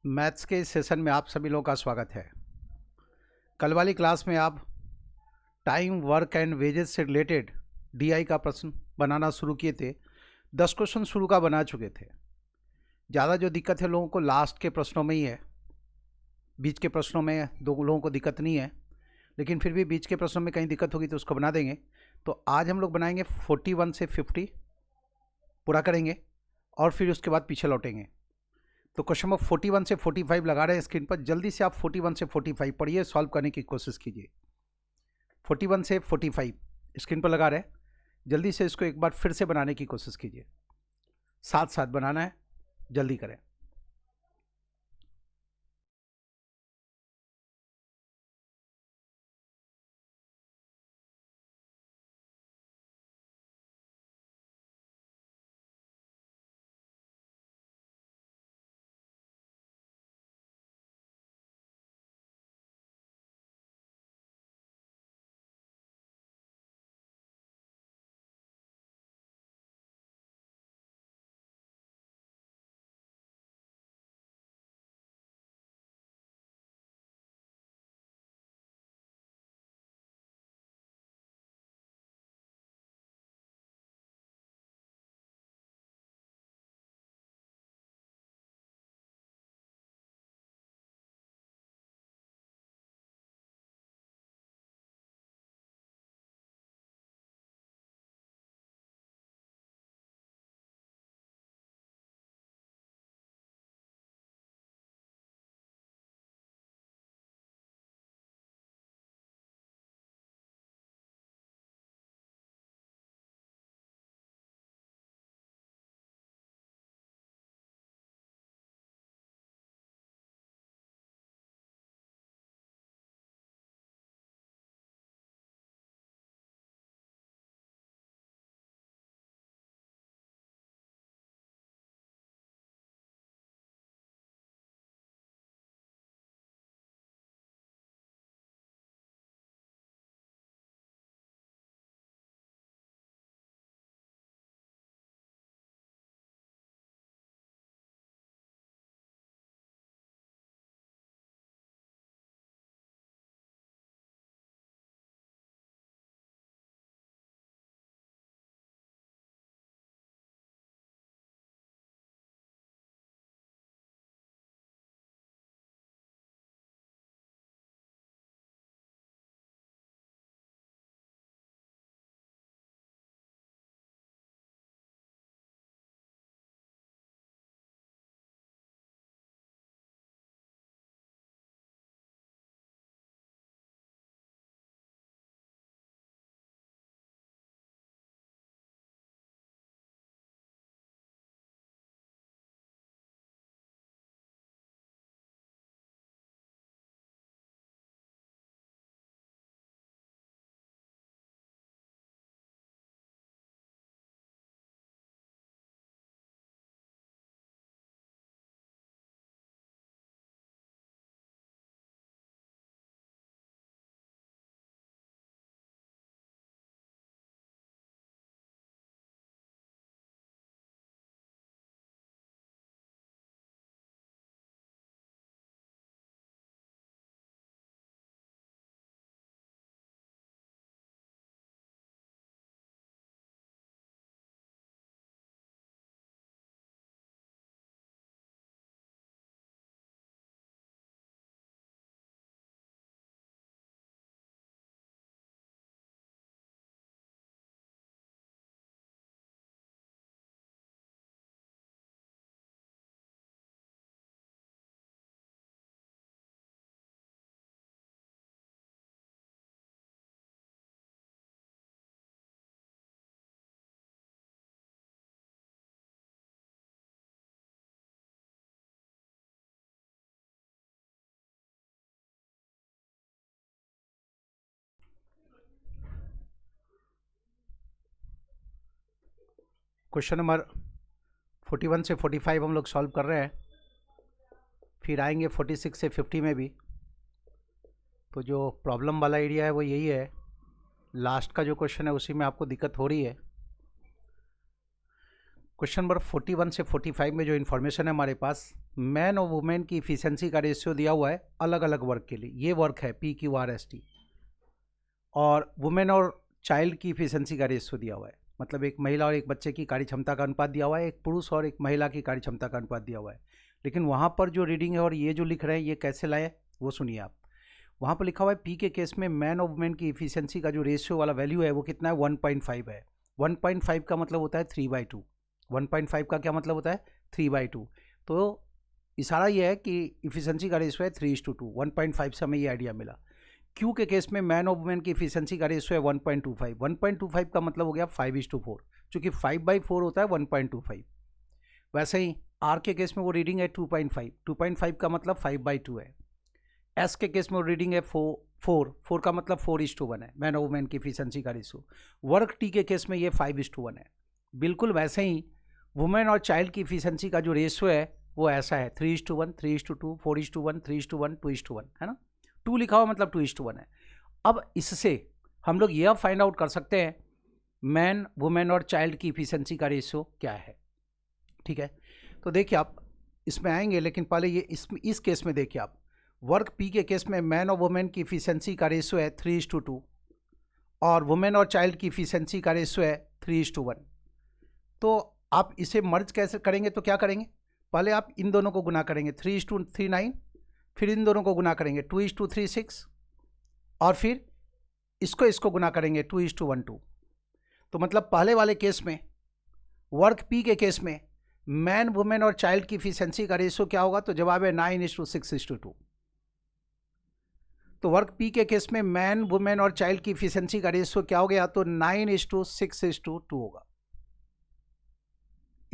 Maths के इस session में आप सभी लोगों का स्वागत है। कल वाली क्लास में आप टाइम, वर्क एंड वेजेस से रिलेटेड डीआई का प्रश्न बनाना शुरू किए थे। 10 क्वेश्चन शुरू का बना चुके थे। ज़्यादा जो दिक्कत है लोगों को लास्ट के प्रश्नों में ही है। बीच के प्रश्नों में दो लोगों को दिक्कत नहीं है, लेकिन फिर भी बीच के प्रश्नों में कहीं दिक्कत होगी तो उसको बना देंगे। तो आज हम लोग बनाएंगे 41 से 50 पूरा करेंगे और फिर उसके बाद पीछे लौटेंगे। तो क्वेश्चन नंबर 41 से 45 लगा रहे हैं स्क्रीन पर। जल्दी से आप 41 से 45 पढ़िए, सॉल्व करने की कोशिश कीजिए। 41 से 45 स्क्रीन पर लगा रहे हैं। जल्दी से इसको एक बार फिर से बनाने की कोशिश कीजिए। साथ साथ बनाना है, जल्दी करें। क्वेश्चन नंबर 41 से 45 हम लोग सॉल्व कर रहे हैं। फिर आएंगे 46 से 50 में भी। तो जो प्रॉब्लम वाला एरिया है वो यही है। लास्ट का जो क्वेश्चन है उसी में आपको दिक्कत हो रही है। क्वेश्चन नंबर 41 से 45 में जो इन्फॉर्मेशन है हमारे पास, मैन और वुमेन की इफिशिएंसी का रेशियो दिया हुआ है अलग अलग वर्क के लिए। ये वर्क है PQRST, और वुमेन और चाइल्ड की इफिशिएंसी का रेशियो दिया हुआ है, मतलब एक महिला और एक बच्चे की कार्य क्षमता का अनुपात दिया हुआ है, एक पुरुष और एक महिला की कार्य क्षमता का अनुपात दिया हुआ है। लेकिन वहाँ पर जो रीडिंग है और ये जो लिख रहे हैं ये कैसे लाए वो सुनिए आप। वहाँ पर लिखा हुआ है पी के केस में मैन और वुमेन की इफिशिएंसी का जो रेशियो वाला वैल्यू है वो कितना है, 1.5 है। 1.5 का मतलब होता है 3/2। 1.5 का क्या मतलब होता है, 3/2। तो इशारा ये है कि इफिशिएंसी का रेशियो है 3:2। 1.5 से हमें ये आइडिया मिला। क्यू के केस में मैन और वुमेन की इफिशिएंसी का रेशियो है 1.25। 1.25 का मतलब हो गया 5:4, चूँकि 5/4 होता है 1.25। वैसे ही आर के केस में वो रीडिंग है 2.5। 2.5 का मतलब 5/2 है। एस के केस में वो रीडिंग है 4 का मतलब 4:1 है मैन और वुमेन की इफिशिएंसी का रेशियो। वर्क टी के केस में ये 5:1 है। बिल्कुल वैसे ही वुमेन और चाइल्ड की इफिशिएंसी का जो रेशियो है वो ऐसा है 3:1, 3:2, 4:1, 3:1, 2:1, है ना। 2 लिखा हुआ मतलब 2:1 है। अब इससे हम लोग यह फाइंड आउट कर सकते हैं मैन, वुमेन और चाइल्ड की इफिशिएंसी का रेशियो क्या है। ठीक है, तो देखिए आप इसमें आएंगे, लेकिन पहले ये इस केस में देखिए आप, वर्क पी के केस में मैन और वुमेन की इफिशिएंसी का रेशियो है 3:2 और वुमेन और चाइल्ड की इफिशिएंसी का रेशियो है 3:1। तो आप इसे मर्ज कैसे करेंगे, तो क्या करेंगे, पहले आप इन दोनों को गुना करेंगे 3:39, फिर इन दोनों को गुना करेंगे 2:36, और फिर इसको गुना करेंगे 2:12। तो मतलब पहले वाले केस में वर्क पी के केस में मैन, वुमेन और चाइल्ड की इफिशिएंसी का रेशियो क्या होगा, तो जवाब है 9:6:2। तो वर्क पी के केस में मैन, वुमेन और चाइल्ड की इफिशिएंसी का रेशियो क्या हो गया, तो 9:6:2 होगा।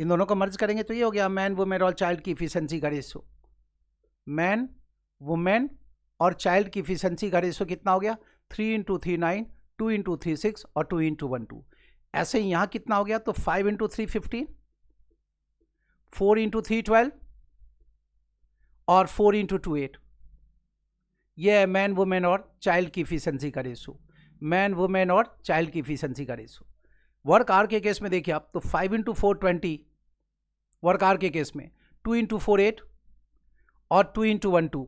इन दोनों को मर्ज करेंगे तो ये हो गया मैन, वुमेन और चाइल्ड की इफिशिएंसी का रेशियो। मैन, वुमेन और चाइल्ड की इफिशिएंसी का रेशियो कितना हो गया, 3 × 3 9, 2 × 3 6 और 2 × 1 2। ऐसे ही यहाँ कितना हो गया, तो 5 × 3 15, 4 × 3 12 और 4 × 2 8। ये है मैन, वुमेन और चाइल्ड की इफिशिएंसी का रेशियो। मैन, वुमेन और चाइल्ड की इफिशिएंसी का रेशियो। वर्क आर के केस में देखिए आप, तो 5 × 4 20 वर्क आर के केस में, 2 × 4 8 और 2 × 1 2।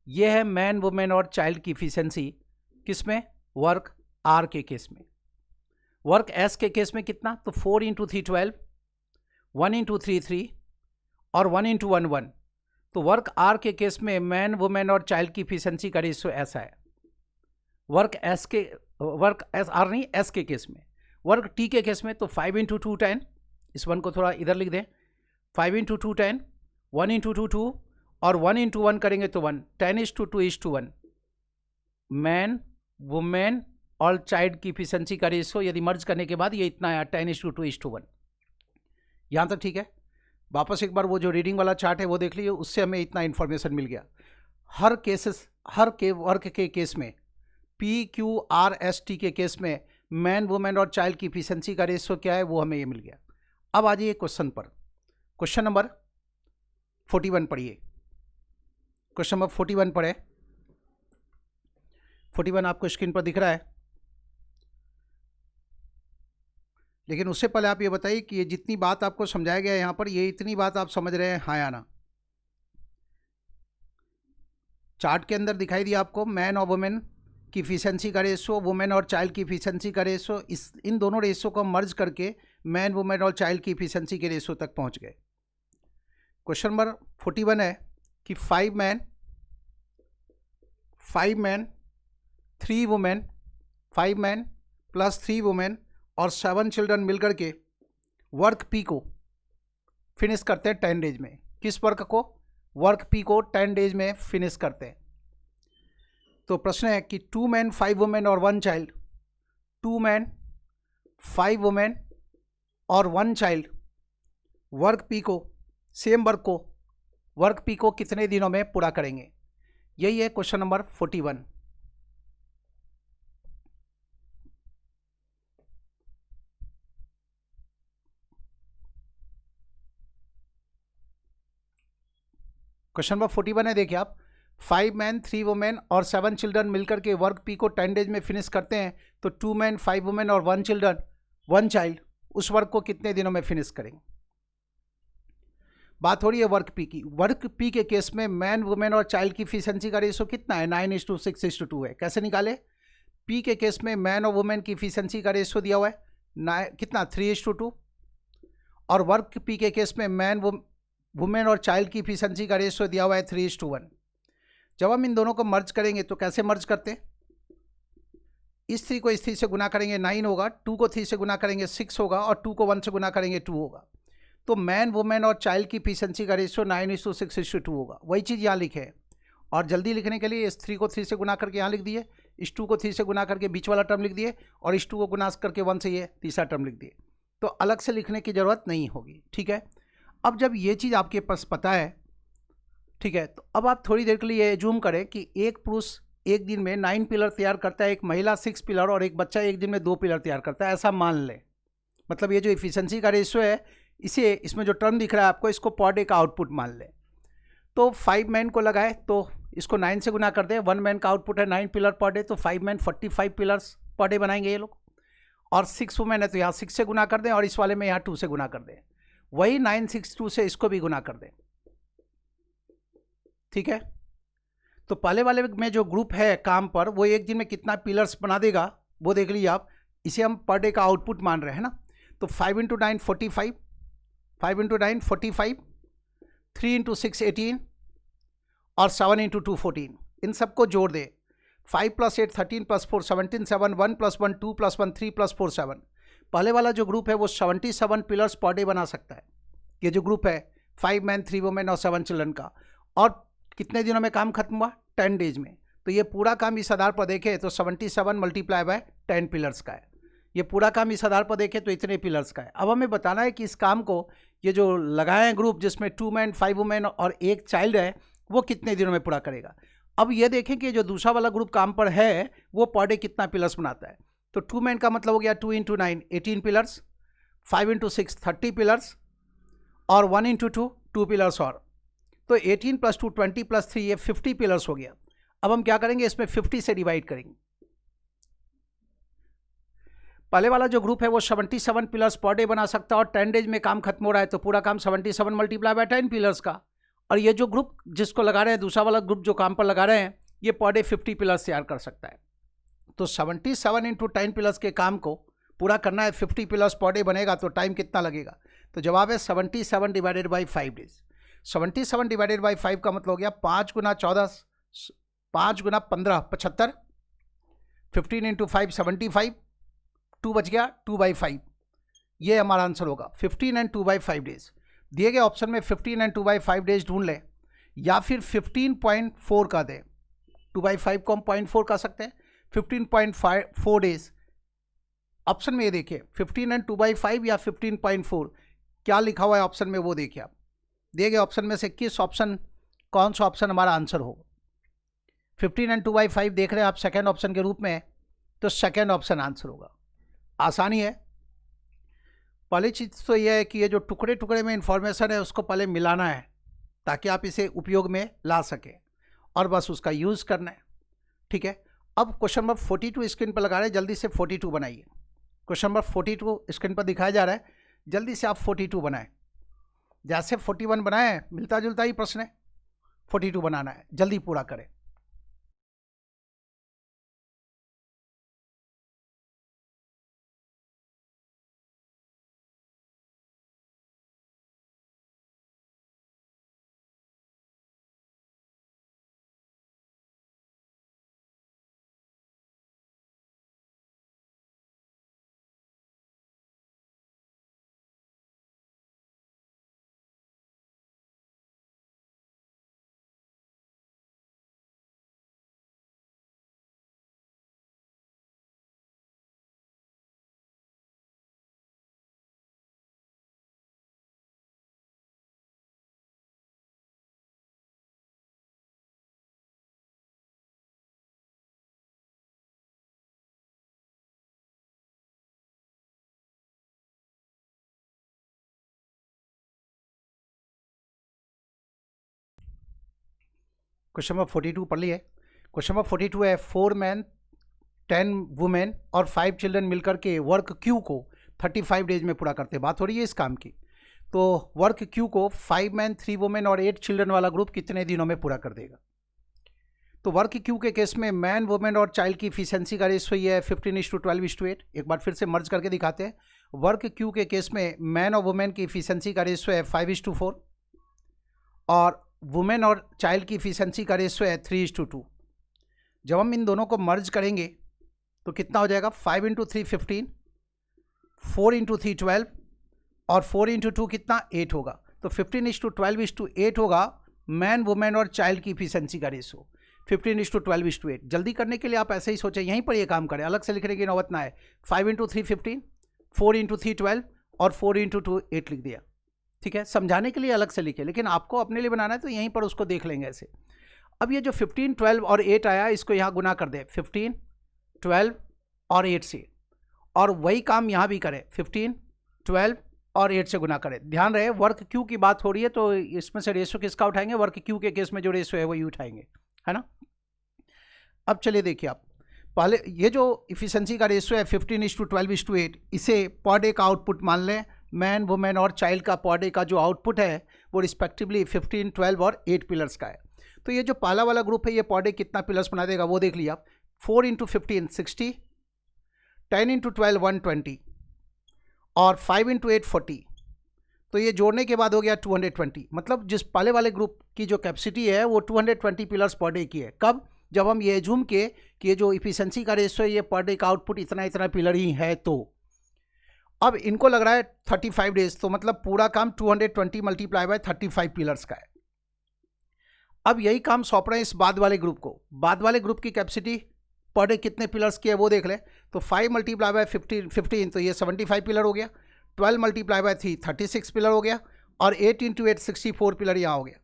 ये है मैन, वुमेन और चाइल्ड की इफिशिएंसी किस में, वर्क आर के केस में। वर्क एस के केस में कितना, तो 4 × 3 12, 1 × 3 3 और 1 × 1 1। तो वर्क आर के केस में मैन, वुमेन और चाइल्ड की इफिशिएंसी का रेशियो ऐसा है। वर्क एस आर नहीं, एस के केस में। वर्क टी के केस में तो 5 × 2 10, इस वन को थोड़ा इधर लिख दें, 5 × 2 10, 1 × 2 2 और 1 × 1 करेंगे तो 1, 10:2:1। मैन, वुमेन और चाइल्ड की इफिशिएंसी का रेशियो यदि मर्ज करने के बाद ये इतना आया 10:2:1। यहाँ तक ठीक है। वापस एक बार वो जो रीडिंग वाला चार्ट है वो देख लीजिए, उससे हमें इतना इन्फॉर्मेशन मिल गया। हर वर्क के केस में, PQRST के केस में मैन, वुमेन और चाइल्ड की इफिशिएंसी का रेशियो क्या है वो हमें ये मिल गया। अब आ जाइए क्वेश्चन पर। क्वेश्चन नंबर 41 पढ़िए। क्वेश्चन नंबर 41 पढ़े। 41 आपको स्क्रीन पर दिख रहा है, लेकिन उससे पहले आप ये बताइए कि ये जितनी बात आपको समझाया गया है यहाँ पर, ये इतनी बात आप समझ रहे हैं, हाँ या ना। चार्ट के अंदर दिखाई दिया आपको मैन और वुमेन की इफिशिएंसी का रेशियो, वुमेन और चाइल्ड की इफिशिएंसी का रेशियो। इन दोनों रेशियो को मर्ज करके मैन, वुमेन और चाइल्ड की इफिशिएंसी के रेशियो तक पहुँच गए। क्वेश्चन नंबर 41 है कि 5 man 3 women, 5 man plus 3 women और 7 चिल्ड्रन मिलकर के वर्क पी को फिनिश करते हैं 10 डेज में। किस वर्क को, वर्क पी को 10 डेज में फिनिश करते हैं। तो प्रश्न है कि 2 मैन 5 वुमेन और 1 चाइल्ड, 2 मैन 5 वुमेन और 1 चाइल्ड वर्क पी को, सेम वर्क पी को कितने दिनों में पूरा करेंगे। यही है क्वेश्चन नंबर 41। क्वेश्चन नंबर 41 है, देखिए आप, 5 मैन 3 वुमेन और 7 चिल्ड्रन मिलकर के वर्क पी को 10 डेज में फिनिश करते हैं। तो 2 मैन 5 वुमेन और 1 चाइल्ड उस वर्क को कितने दिनों में फिनिश करेंगे। बात हो रही है वर्क पी की। वर्क पी के केस में मैन वुमेन और चाइल्ड की इफिशिएंसी का रेशो कितना है? 9:6:2 है। कैसे निकाले? पी के केस में मैन और वुमेन की इफिशिएंसी का रेशो दिया हुआ है कितना? 3:2। और वर्क पी के केस में मैन वुमेन और चाइल्ड की इफिशिएंसी का रेशो दिया हुआ है 3:1। जब हम इन दोनों को मर्ज करेंगे तो कैसे मर्ज करते हैं? इस 3 को इस 3 से गुना करेंगे 9 होगा, 2 को 3 से गुना करेंगे 6 होगा, और 2 को 1 से गुना करेंगे 2 होगा। तो मैन वुमेन और चाइल्ड की इफिशिएंसी का रेशियो 9:6:2 होगा। वही चीज़ यहाँ लिखे है। और जल्दी लिखने के लिए इस 3 को 3 से गुना करके यहाँ लिख दिए, इस 2 को 3 से गुना करके बीच वाला टर्म लिख दिए, और इस 2 को गुना करके 1 से ये तीसरा टर्म लिख दिए। तो अलग से लिखने की ज़रूरत नहीं होगी। ठीक है, अब जब ये चीज़ आपके पास पता है, ठीक है, तो अब आप थोड़ी देर के लिए एज्यूम करें कि एक पुरुष एक दिन में 9 पिलर तैयार करता है, एक महिला 6 पिलर, और एक बच्चा एक दिन में 2 पिलर तैयार करता है। ऐसा मान लें। मतलब ये जो इफिशिएंसी का रेशियो है, इसे इसमें जो टर्म दिख रहा है आपको, इसको पर डे का आउटपुट मान लें। तो 5 मैन को लगाए तो इसको 9 से गुना कर दें। 1 मैन का आउटपुट है 9 पिलर पर डे, तो 5 मैन 45 पिलर्स पर डे बनाएंगे ये लोग। और 6 वुमेन है तो यहाँ 6 से गुना कर दें, और इस वाले में यहाँ 2 से गुना कर दें। वही 962 से इसको भी गुना कर दें। ठीक है, तो पहले वाले में जो ग्रुप है काम पर, वो एक दिन में कितना पिलर्स बना देगा वो देख लीजिए आप। इसे हम पर डे का आउटपुट मान रहे हैं ना। तो 5 × 9 45, 5 × 9 45, 3 × 6 18, और 7 × 2 14। इन सबको जोड़ दे। 5 + 8 13 + 4 17 7 1 + 1 2 + 1 3 + 4 7। पहले वाला जो ग्रुप है वो 77 पिलर्स पर डे बना सकता है। ये जो ग्रुप है 5 मैन 3 वुमेन और 7 चिल्ड्रन का, और कितने दिनों में काम खत्म हुआ? 10 डेज में। तो ये पूरा काम इस आधार पर देखें तो 77 × 10 पिलर्स का है। ये पूरा काम इस आधार पर देखें तो इतने पिलर्स का है। अब हमें बताना है कि इस काम को ये जो लगाए हैं ग्रुप, जिसमें 2 मैन 5 वुमेन और एक चाइल्ड है, वो कितने दिनों में पूरा करेगा। अब ये देखें कि जो दूसरा वाला ग्रुप काम पर है वो पर डे कितना पिलर्स बनाता है। तो 2 मैन का मतलब हो गया 2 × 9 18 पिलर्स, 5 × 6 30 पिलर्स, और 1 × 2 2 पिलर्स और। तो 18 + 2 20 + 3 ये 50 पिलर्स हो गया। अब हम क्या करेंगे, इसमें 50 से डिवाइड करेंगे। पहले वाला जो ग्रुप है वो 77 पिलर्स पर डे बना सकता है, और 10 डेज में काम खत्म हो रहा है, तो पूरा काम 77 × 10 पिलर्स का। और ये जो ग्रुप जिसको लगा रहे हैं, दूसरा वाला ग्रुप जो काम पर लगा रहे हैं, ये पर डे 50 पिलर्स तैयार कर सकता है। तो 77 × 10 पिलर्स के काम को पूरा करना है, 50 पिलर्स पर डे बनेगा, तो टाइम कितना लगेगा? तो जवाब है 77 / 5 डेज। 77 / 5 का मतलब हो गया 5 × 14, 5 × 15 75, 15 × 5 75, 2 बच गया 2/5। ये हमारा आंसर होगा 15 and 2/5 डेज। दिए गए ऑप्शन में 15 and 2/5 डेज ढूंढ लें, या फिर 15.4 का दें। 2/5 को हम 0.4 कर सकते हैं, 15.4 डेज। ऑप्शन में ये देखिए 15 and 2/5 या 15.4, क्या लिखा हुआ है ऑप्शन में वो देखिए आप। दिए गए ऑप्शन में से किस ऑप्शन, कौन सा ऑप्शन हमारा आंसर हो? 15 and 2/5 देख रहे हैं आप सेकेंड ऑप्शन के रूप में, तो सेकेंड ऑप्शन आंसर होगा। आसानी है। पहली चीज़ तो यह है कि ये जो टुकड़े टुकड़े में इंफॉर्मेशन है उसको पहले मिलाना है, ताकि आप इसे उपयोग में ला सकें, और बस उसका यूज़ करना है। ठीक है, अब क्वेश्चन नंबर 42 स्क्रीन पर लगा रहे हैं, जल्दी से 42 बनाइए। क्वेश्चन नंबर 42 स्क्रीन पर दिखाया जा रहा है, जल्दी से आप 42 बनाएं। जैसे 41 बनाए, मिलता जुलता ही प्रश्न है, 42 बनाना है, जल्दी पूरा करें। क्वेश्चन नंबर 42 पढ़ लिए। क्वेश्चन नंबर 42 है 4 मैन 10 वुमेन और 5 चिल्ड्रन मिलकर के वर्क क्यू को 35 डेज में पूरा करते हैं। बात हो रही है इस काम की। तो वर्क क्यू को 5 मैन 3 वुमेन और 8 चिल्ड्रन वाला ग्रुप कितने दिनों में पूरा कर देगा? तो वर्क क्यू के केस में मैन वुमेन और चाइल्ड की इफिशिएंसी का रेशियो ये है 15:12:8। एक बार फिर से मर्ज करके दिखाते हैं। वर्क क्यू के केस में मैन और वुमेन की इफिशिएंसी का रेशियो है 5:4 और वुमेन और चाइल्ड की इफिशिएंसी का रेशियो है 3:2। जब हम इन दोनों को मर्ज करेंगे तो कितना हो जाएगा? 5 × 3 15, 4 × 3 12 और 4 × 2 कितना? 8 होगा। तो 15:12:8 होगा मैन वुमेन और चाइल्ड की इफिशिएंसी का रेशियो 15:12:8। जल्दी करने के लिए आप ऐसे ही सोचें, यहीं पर ये काम करें, अलग से लिखने की नौबत ना है। 5 × 3 15, 4 × 3 12 और 4 × 2 8 लिख दिया। ठीक है, समझाने के लिए अलग से लिखे, लेकिन आपको अपने लिए बनाना है तो यहीं पर उसको देख लेंगे ऐसे। अब ये जो 15 12 और 8 आया, इसको यहाँ गुना कर दे 15 12 और 8 से, और वही काम यहाँ भी करें 15 12 और 8 से गुना करें। ध्यान रहे वर्क क्यू की बात हो रही है तो इसमें से रेशियो किसका उठाएंगे? वर्क क्यू के केस में जो रेशियो है वही उठाएंगे, है ना। अब चलिए देखिए, आप पहले ये जो इफिशिएंसी का रेशियो है 15:12:8, इसे पर डे का आउटपुट मान लें। मैन वुमेन और चाइल्ड का पर डे का जो आउटपुट है वो रिस्पेक्टिवली 15 12 और 8 पिलर्स का है। तो ये जो पहला वाला ग्रुप है ये पर डे कितना पिलर्स बना देगा वो देख लिया आप। 4 × 15 60, 10 × 12 120 और 5 × 8 40। तो ये जोड़ने के बाद हो गया 220। मतलब जिस पहले वाले ग्रुप की जो कैपेसिटी है वो 220 पिलर्स पर डे की है। कब? जब हम ये एज्यूम के कि ये जो इफिशिएंसी का रेशियो है ये पर डे का आउटपुट इतना इतना पिलर ही है। तो अब इनको लग रहा है 35 डेज, तो मतलब पूरा काम 220 × 35 पिलर्स का है। अब यही काम सौंप रहे हैं इस बाद वाले ग्रुप को। बाद वाले ग्रुप की कैपेसिटी पर डे कितने पिलर्स की है वो देख ले। तो 5 × 15 तो ये 75 पिलर हो गया, 12 × 3 36 पिलर हो गया, और 8 × 8 64 पिलर यहाँ हो गया।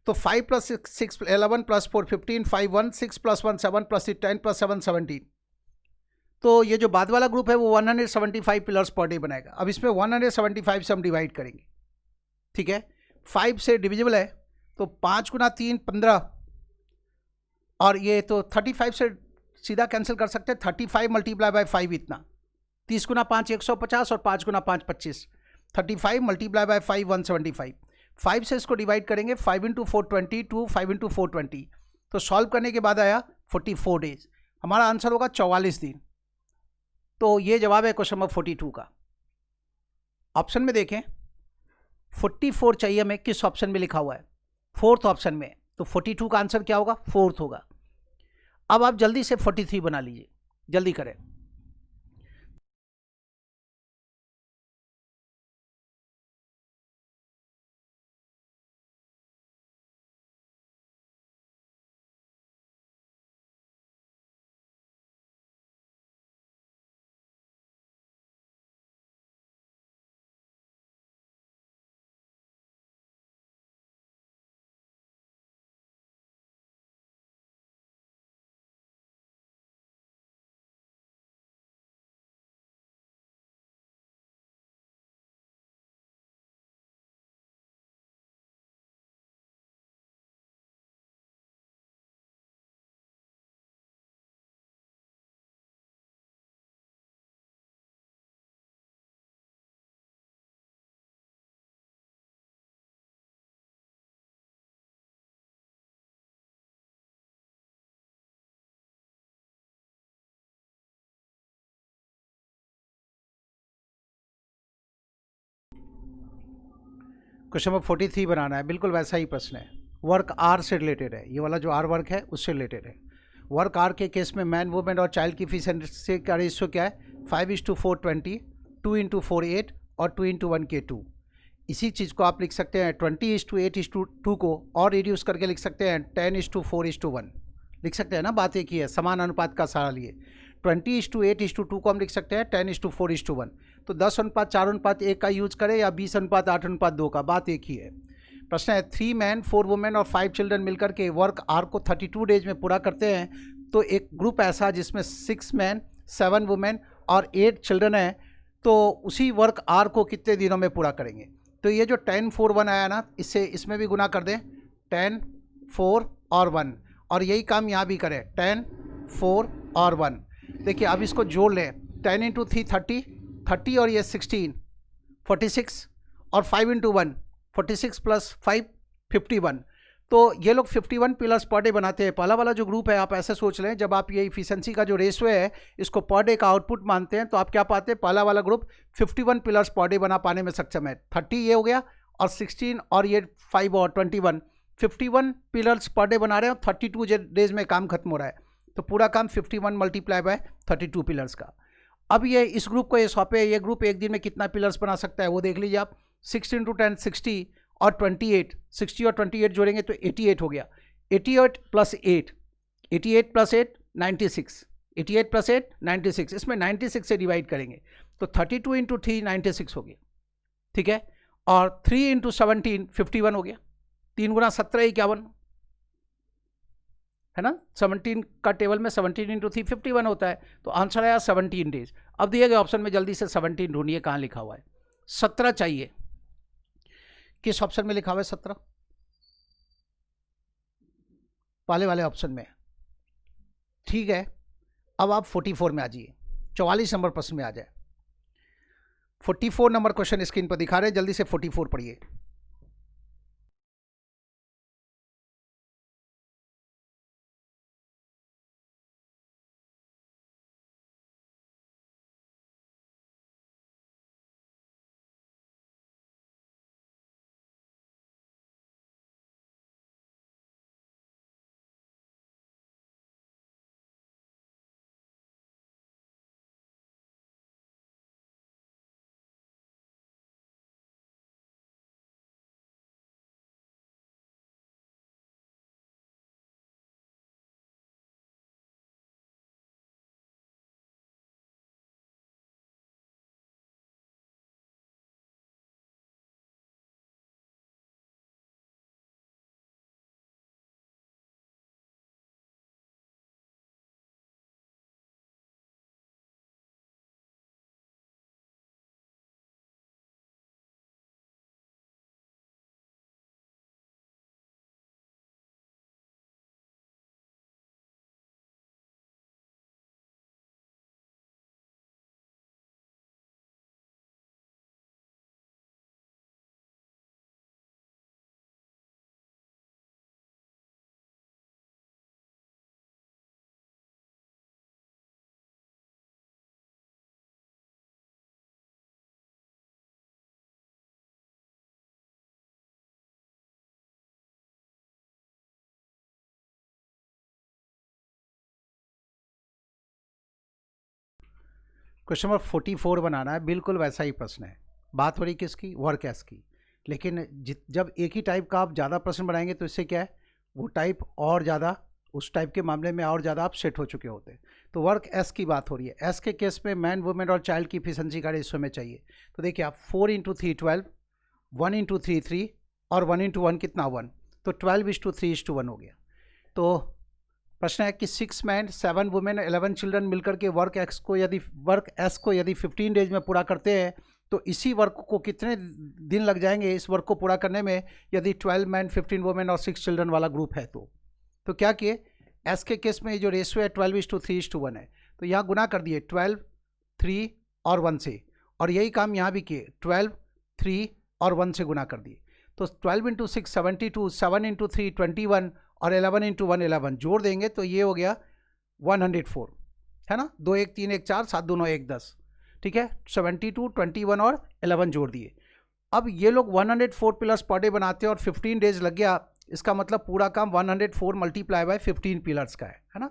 तो 5 + 6 11 + 4 15 5 1 6 + 1 7 + 8 10 + 7 17। तो ये जो बाद वाला ग्रुप है वो 175 पिलर्स पर डे बनाएगा। अब इसमें 175 से हम डिवाइड करेंगे, ठीक है। 5 से डिविजिबल है तो 5 × 3 15, और ये तो 35 से सीधा कैंसिल कर सकते हैं। 35 × 5 इतना, 30 × 5 150 और 5 × 5 25। 35 × 5 175। 5 से इसको डिवाइड करेंगे, 5 × 4 22, 5 × 4 20। तो सॉल्व करने के बाद आया 44 डेज। हमारा आंसर होगा 44 दिन। तो ये जवाब है क्वेश्चन नंबर 42 का। ऑप्शन में देखें 44 चाहिए हमें, किस ऑप्शन में लिखा हुआ है? 4th ऑप्शन में। तो 42 का आंसर क्या होगा? 4th होगा। अब आप जल्दी से 43 बना लीजिए, जल्दी करें। क्वेश्चन नंबर 43 बनाना है, बिल्कुल वैसा ही प्रश्न है। वर्क आर से रिलेटेड है, ये वाला जो आर वर्क है उससे रिलेटेड है। वर्क आर के केस में मैन वुमेन और चाइल्ड की इफिशिएंसी का रेशियो क्या है? 5:4 20, 2 × 4 8 और 2 × 1 के 2। इसी चीज़ को आप लिख सकते हैं 20:8:2 को और रिड्यूस करके लिख सकते हैं 10:4:1 लिख सकते हैं ना। बात एक ही है, समान अनुपात का सहारा लिए। 20:8:2 को हम लिख सकते हैं 10:4:1। तो 10:4:1 का यूज करें या 20:8:2 का, बात एक ही है। प्रश्न है 3 मैन 4 वुमेन और 5 चिल्ड्रन मिलकर के वर्क आर को 32 डेज में पूरा करते हैं। तो एक ग्रुप ऐसा जिसमें 6 मैन 7 वुमेन और 8 चिल्ड्रन है, तो उसी वर्क आर को कितने दिनों में पूरा करेंगे? तो ये जो 10 4 1 आया ना, इससे इसमें भी गुना कर दें 10 4 और 1, और यही काम यहाँ भी करें 10 4 और 1। देखिए अब इसको जोड़ लें, 10 × 3 30 30 और ये 16 46 और 5 इंटू 1 46 प्लस 5 51। तो ये लोग 51 पिलर्स पर डे बनाते हैं। पहला वाला जो ग्रुप है, आप ऐसे सोच लें, जब आप ये इफिशिएंसी का जो रेशियो है इसको पर डे का आउटपुट मानते हैं, तो आप क्या पाते हैं, पहला वाला ग्रुप 51 पिलर्स पर डे बना पाने में सक्षम है। 30 ये हो गया, और 16 और ये 5 और 21, 51 पिलर्स पर डे बना रहे हैं, और 32 डेज में काम खत्म हो रहा है। तो पूरा काम 51 मल्टीप्लाई बाय 32 पिलर्स का। अब ये इस ग्रुप को ये सौंपे, ये ग्रुप एक दिन में कितना पिलर्स बना सकता है वो देख लीजिए आप। 6 इंटू 10 60 और 28, 60 और 28 जोड़ेंगे तो 88 हो गया। 88 प्लस 8, 88 प्लस 8 96, 88 प्लस 8 96, इसमें 96 से डिवाइड करेंगे तो 32 इंटू 3 96 हो गया, ठीक है। और 3 इंटू 17 51 हो गया। 3 गुना 17 51 है ना। 17 का टेबल में 17 इंटू 3 51 होता है, तो आंसर आया 17 डेज। अब दिए गए ऑप्शन में जल्दी से 17 ढूंढिए, कहाँ लिखा हुआ है। 17 चाहिए, किस ऑप्शन में लिखा हुआ है 17? पहले वाले ऑप्शन में, ठीक है। अब आप 44 में आ जाइए, 44 नंबर प्रश्न में आ जाए। 44 नंबर क्वेश्चन स्क्रीन पर दिखा रहे हैं, जल्दी से 44 पढ़िए। क्वेश्चन नंबर 44 बनाना है, बिल्कुल वैसा ही प्रश्न है। बात हो रही किसकी, वर्क एस की। लेकिन जब एक ही टाइप का आप ज़्यादा प्रश्न बनाएंगे तो इससे क्या है, वो टाइप और ज़्यादा, उस टाइप के मामले में और ज़्यादा आप सेट हो चुके होते हैं। तो वर्क एस की बात हो रही है। एस के केस में मैन, वुमेन और चाइल्ड की इफिशिएंसी का रेशियो में चाहिए। तो देखिए आप 4 इंटू 3 12, 1 इंटू 3 3 और 1 इंटू 1 कितना 1, तो 12:3:1 हो गया। तो प्रश्न है कि 6 मैन 7 वुमेन 11 चिल्ड्रन मिलकर के वर्क एस को यदि 15 डेज में पूरा करते हैं तो इसी वर्क को कितने दिन लग जाएंगे इस वर्क को पूरा करने में, यदि 12 मैन 15 वुमेन और 6 चिल्ड्रन वाला ग्रुप है। तो क्या किए, एस के केस में जो रेशियो है 12:3:1 है, तो यहाँ गुना कर दिए 12 3 और 1 से, और यही काम यहाँ भी किए 12 3 और 1 से गुना कर दिए। तो 12 इंटू 6 72, 7 इंटू 3 21 और 11 इंटू 1 11, जोड़ देंगे तो ये हो गया 104, है ना। 2 1 3 1 4 7 2 9 1 10, ठीक है। 72 21 और 11 जोड़ दिए। अब ये लोग 104 पिलर्स पर डे बनाते हैं और 15 डेज लग गया, इसका मतलब पूरा काम 104 मल्टीप्लाई बाय 15 पिलर्स का है ना।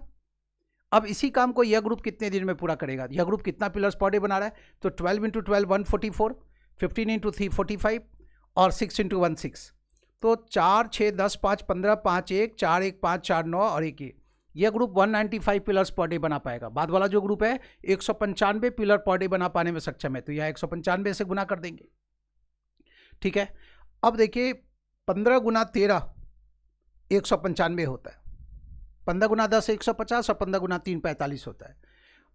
अब इसी काम को यह ग्रुप कितने दिन में पूरा करेगा, यह ग्रुप कितना पिलर्स पर डे बना रहा है, तो 12 इंटू 12 144, 15 इंटू 3 45 और 6 इंटू 1 6, तो 4 6 10 5 15 5 1 4 1 5 4 9 और 1 यह ग्रुप 195 पिलर्स पर डे बना पाएगा। बाद वाला जो ग्रुप है 195 पिलर पर डे बना पाने में सक्षम है, तो यह 195 से गुना कर देंगे, ठीक है। अब देखिए 15 गुना 13 195 होता है, 15 गुना 10 150 और 15 गुना 3 45 होता है।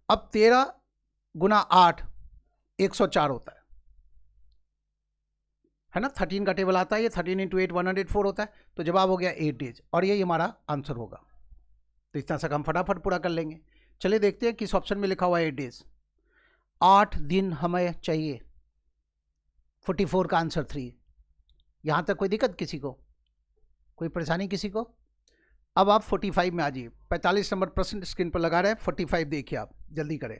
अब 13 गुना 8 104 होता है ना। 13 का टेबल आता है, ये 13 इंटू 8 104 होता है, तो जवाब हो गया 8 डेज, और यही हमारा आंसर होगा। तो इतना सा काम फटाफट पूरा कर लेंगे। चलिए देखते हैं किस ऑप्शन में लिखा हुआ है 8 डेज। 8 दिन हमें चाहिए, 44 का आंसर 3। यहाँ तक कोई दिक्कत किसी को, कोई परेशानी किसी को? अब आप 45 में आ जाइए। 45 नंबर प्रश्न स्क्रीन पर लगा रहे हैं, 45 देखिए, आप जल्दी करें।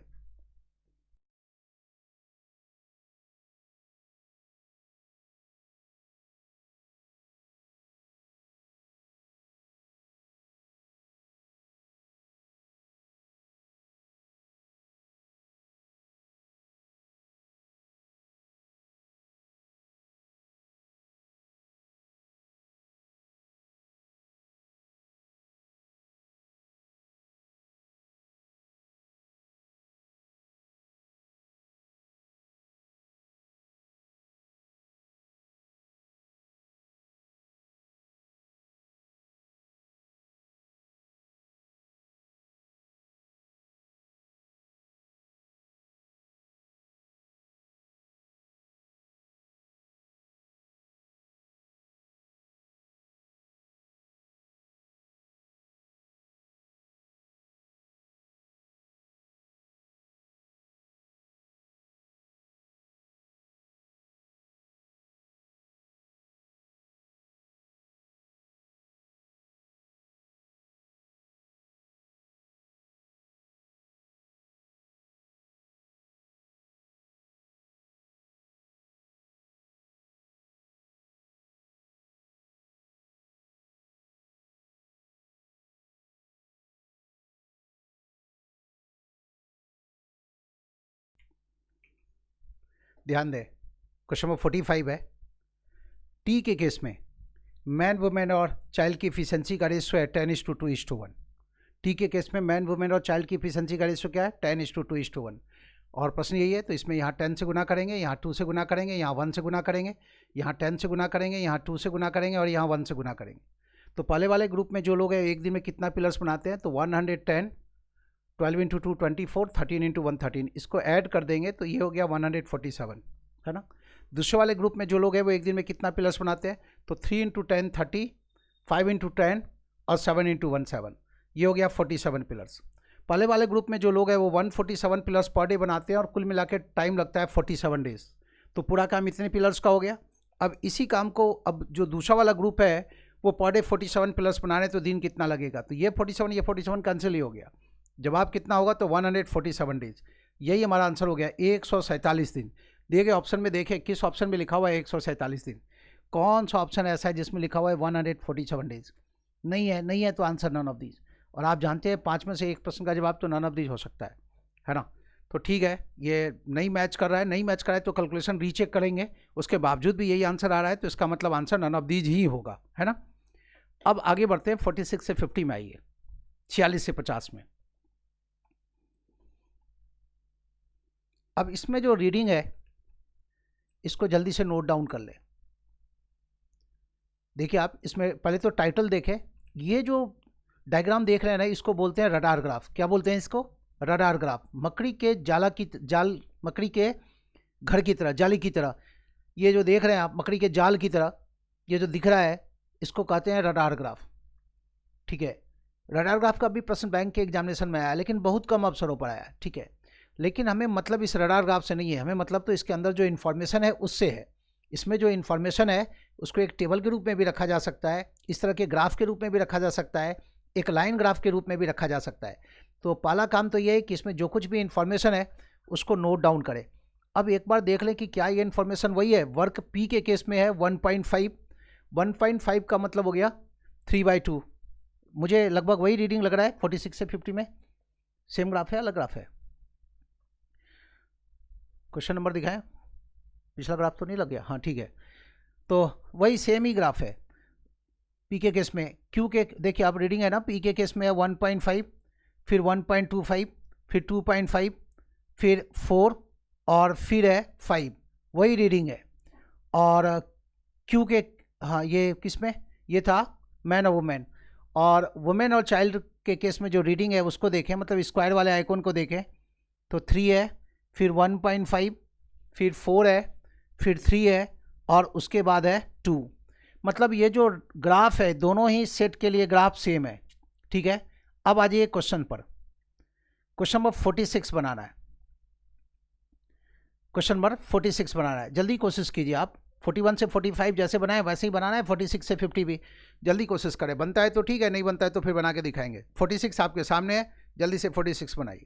ध्यान दें, क्वेश्चन नंबर 45 है। टी के केस में मैन वुमेन और चाइल्ड की इफिशिएंसी का रेशियो है 10:2:1। टी के केस में मैन वुमेन और चाइल्ड की इफिशिएंसी का रेशियो क्या है? 10:2:1। और प्रश्न यही है, तो इसमें यहाँ 10 से गुना करेंगे, यहाँ 2 से गुना करेंगे, यहाँ 1 से गुना करेंगे, यहाँ 10 से गुना करेंगे, यहाँ 2 से गुना करेंगे और यहाँ 1 से गुना करेंगे। तो पहले वाले ग्रुप में जो लोग हैं एक दिन में कितना पिलर्स बनाते हैं? तो 110, 12 × 2 24, 13 × 1 13। इसको ऐड कर देंगे तो ये हो गया 147, है ना। दूसरे वाले ग्रुप में जो लोग हैं वो एक दिन में कितना पिलर्स बनाते हैं? तो 3 × 10 30, 5 × 10 और 7 × 1 7। ये हो गया 47 पिलर्स। पहले वाले ग्रुप में जो लोग हैं वो 147 पिलर्स पर डे बनाते हैं और कुल मिला के टाइम लगता है 47 डेज। तो पूरा काम इतने पिलर्स का हो गया। अब इसी काम को अब जो दूसरा वाला ग्रुप है वो पर डे 47 पिलर्स बना रहे, तो दिन कितना लगेगा? तो ये 47 कैंसिल ही हो गया। जवाब कितना होगा? तो 147 डेज। यही हमारा आंसर हो गया, 147 दिन। दिए गए ऑप्शन में देखें किस ऑप्शन में लिखा हुआ है 147 दिन। कौन सा ऑप्शन ऐसा है जिसमें लिखा हुआ है 147 डेज? नहीं है, नहीं है, तो आंसर नन ऑफ दीज। और आप जानते हैं 5 में से एक प्रश्न का जवाब तो नन ऑफ दीज हो सकता है ना। तो ठीक है, ये नहीं मैच कर रहा है, नहीं मैच कर रहा है तो कैलकुलेशन रीचेक करेंगे, उसके बावजूद भी यही आंसर आ रहा है, तो इसका मतलब आंसर नन ऑफ दीज ही होगा, है ना। अब आगे बढ़ते हैं, 46 से 50 में आइए, 46 से 50 में। अब इसमें जो रीडिंग है इसको जल्दी से नोट डाउन कर ले। देखिए आप इसमें पहले तो टाइटल देखें। ये जो डायग्राम देख रहे हैं ना, इसको बोलते हैं रडार ग्राफ। क्या बोलते हैं इसको? Radar graph. मकड़ी के मकड़ी के घर की तरह, जाली की तरह, ये जो देख रहे हैं आप मकड़ी के जाल की तरह, ये जो दिख रहा है इसको कहते हैं रडार ग्राफ। ठीक है, रडार ग्राफ का भी प्रश्न बैंक के एग्जामिनेशन में आया, लेकिन बहुत कम अवसरों पर आया। ठीक है, लेकिन हमें मतलब इस रडार ग्राफ से नहीं है, हमें मतलब तो इसके अंदर जो इन्फॉर्मेशन है उससे है। इसमें जो इन्फॉर्मेशन है उसको एक टेबल के रूप में भी रखा जा सकता है, इस तरह के ग्राफ के रूप में भी रखा जा सकता है, एक लाइन ग्राफ के रूप में भी रखा जा सकता है। तो पहला काम तो ये है कि इसमें जो कुछ भी इन्फॉर्मेशन है उसको नोट डाउन करें। अब एक बार देख लें कि क्या ये इन्फॉर्मेशन वही है। वर्क पी के केस में है 1.5, 1.5 का मतलब हो गया 3/2। मुझे लगभग वही रीडिंग लग रहा है 46 से 50 में। सेम ग्राफ है, अलग ग्राफ है? क्वेश्चन नंबर दिखाएं, पिछला ग्राफ तो नहीं लग गया? हाँ ठीक है, तो वही सेम ही ग्राफ है पी के केस में। क्यू के देखिए आप रीडिंग है ना, पी के केस में है 1.5, फिर 1.25, फिर 2.5, फिर 4 और फिर है 5, वही रीडिंग है। और क्यू के, हाँ ये किस में? ये था मैन और वुमेन। और वुमेन और चाइल्ड के केस में जो रीडिंग है उसको देखें, मतलब स्क्वायर वाले आइकॉन को देखें, तो 3 है, फिर 1.5, फिर 4 है, फिर 3 है और उसके बाद है 2। मतलब ये जो ग्राफ है दोनों ही सेट के लिए ग्राफ सेम है। ठीक है, अब आ जाइए क्वेश्चन पर। क्वेश्चन नंबर 46 बनाना है। क्वेश्चन नंबर 46 बनाना है, जल्दी कोशिश कीजिए आप। 41 से 45 जैसे बनाए वैसे ही बनाना है, 46 से 50 भी जल्दी कोशिश करें। बनता है तो ठीक है, नहीं बनता है तो फिर बना के दिखाएंगे। 46 आपके सामने है, जल्दी से 46 बनाइए।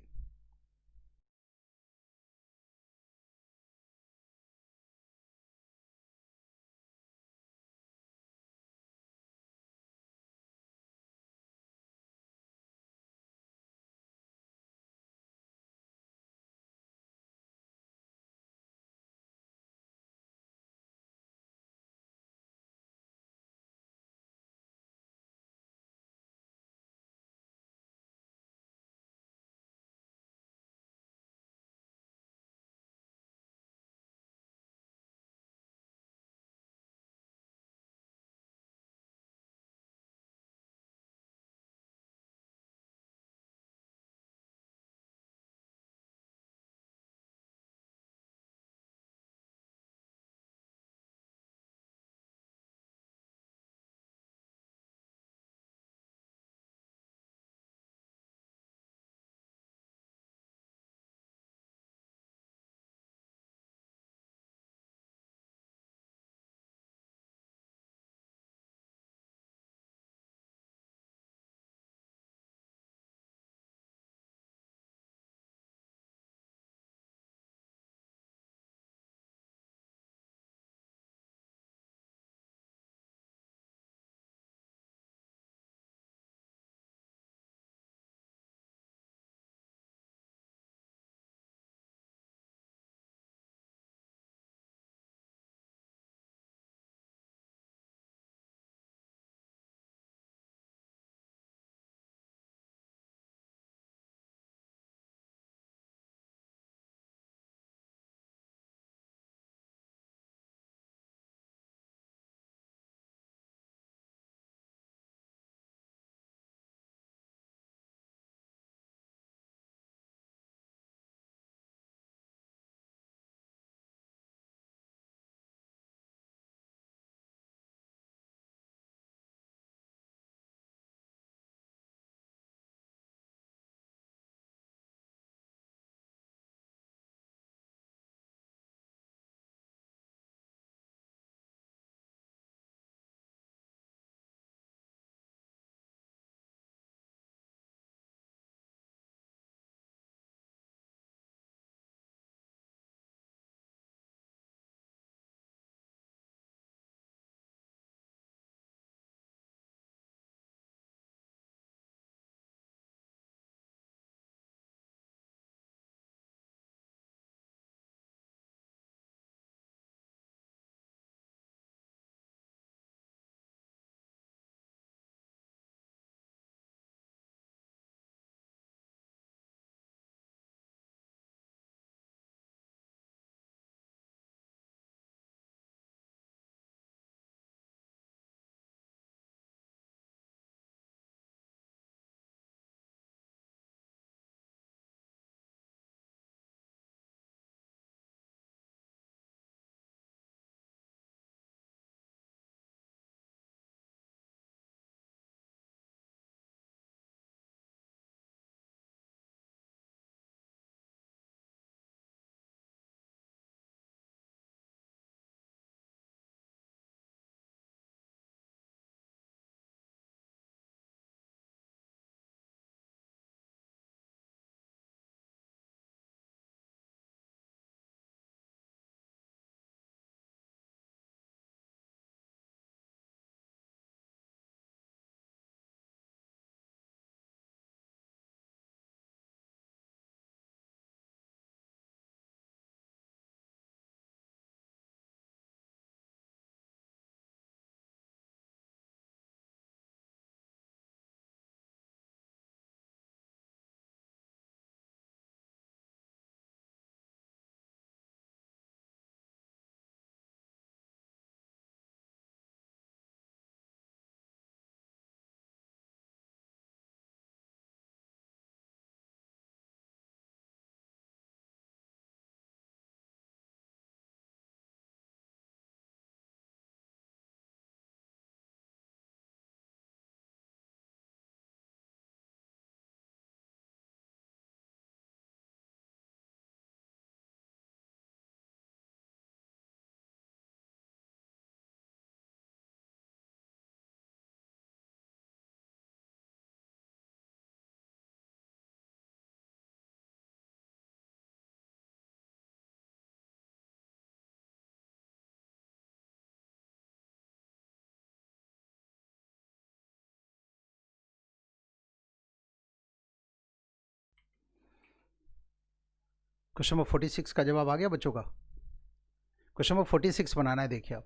क्वेश्चन नंबर 46 का जवाब आ गया बच्चों का। क्वेश्चन नंबर 46 बनाना है। देखिए आप,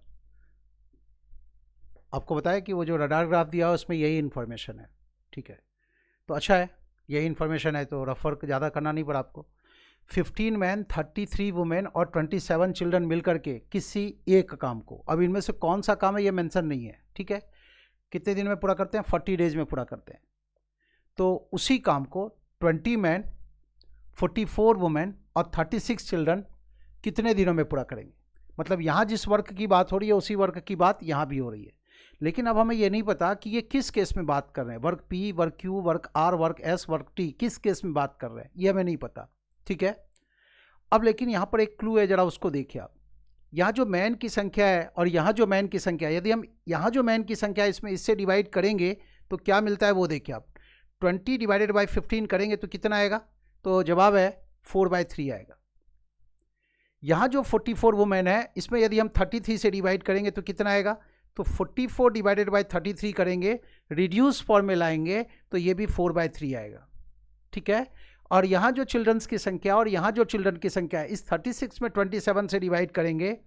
आपको बताया कि वो जो रडार ग्राफ दिया है उसमें यही इन्फॉर्मेशन है, ठीक है। तो अच्छा है, यही इन्फॉर्मेशन है तो रफ वर्क ज़्यादा करना नहीं पड़ा आपको। 15 मैन, 33 वुमेन और 27 चिल्ड्रन मिलकर के किसी एक काम को, अब इनमें से कौन सा काम है ये मेंशन नहीं है, ठीक है। कितने दिन में पूरा करते हैं? 40 डेज में पूरा करते हैं। तो उसी काम को 20 मैन, 44 वुमेन और 36 चिल्ड्रन कितने दिनों में पूरा करेंगे? मतलब यहाँ जिस वर्क की बात हो रही है उसी वर्क की बात यहाँ भी हो रही है, लेकिन अब हमें ये नहीं पता कि ये किस केस में बात कर रहे हैं। Work P, work Q, work R, work S, work T, किस केस में बात कर रहे हैं ये हमें नहीं पता, ठीक है। अब लेकिन यहाँ पर एक क्लू है, जरा उसको देखिए आप। यहाँ जो मैन की संख्या है और यहाँ जो मैन की संख्या है, यदि हम यहाँ जो मैन की संख्या है इसमें इससे डिवाइड करेंगे तो क्या मिलता है वो देखिए आप। 20 डिवाइडेड बाई 15 करेंगे तो कितना आएगा? तो जवाब है 4/3 आएगा। यहाँ जो 44 वुमेन है इसमें यदि हम 33 से डिवाइड करेंगे तो कितना आएगा? तो 44 डिवाइडेड बाई 33 करेंगे, रिड्यूस फॉर्म में लाएंगे तो ये भी 4/3 आएगा, ठीक है। और यहाँ जो चिल्ड्रंस की संख्या और यहाँ जो चिल्ड्रन की संख्या है, इस 36 में 27 से डिवाइड करेंगे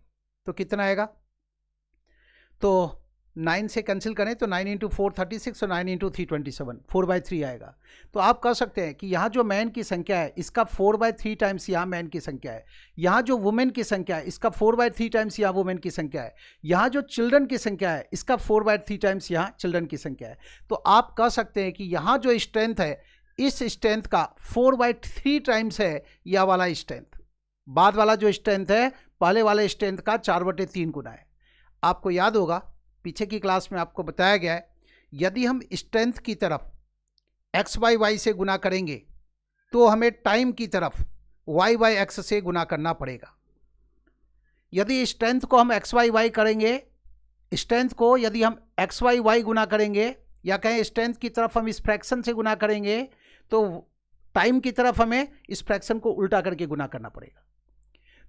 तो कितना आएगा? तो 9 से कैंसिल करें तो 9 इंटू 4 36 और 9 इंटू 3 27, 4/3 आएगा। तो आप कह सकते हैं कि यहाँ जो मैन की संख्या है इसका 4/3 टाइम्स यहाँ मैन की संख्या है, यहाँ जो वुमेन की संख्या है इसका 4/3 टाइम्स यहाँ वुमेन की संख्या है, यहाँ जो चिल्ड्रन की संख्या है इसका 4/3 टाइम्स यहाँ चिल्ड्रन की संख्या है। तो आप कह सकते हैं कि यहाँ जो स्ट्रेंथ है इस स्ट्रेंथ का 4/3 टाइम्स है यह वाला स्ट्रेंथ, बाद वाला जो स्ट्रेंथ है पहले वाले स्ट्रेंथ का 4/3 गुना है। आपको याद होगा पीछे की क्लास में आपको बताया गया है, यदि हम स्ट्रेंथ की तरफ x/y से गुना करेंगे तो हमें टाइम की तरफ y/x से गुना करना पड़ेगा। यदि स्ट्रेंथ को हम x/y करेंगे, स्ट्रेंथ को यदि हम x/y गुना करेंगे या कहें स्ट्रेंथ की तरफ हम इस फ्रैक्शन से गुना करेंगे तो टाइम की तरफ हमें इस फ्रैक्शन को उल्टा करके गुना करना पड़ेगा।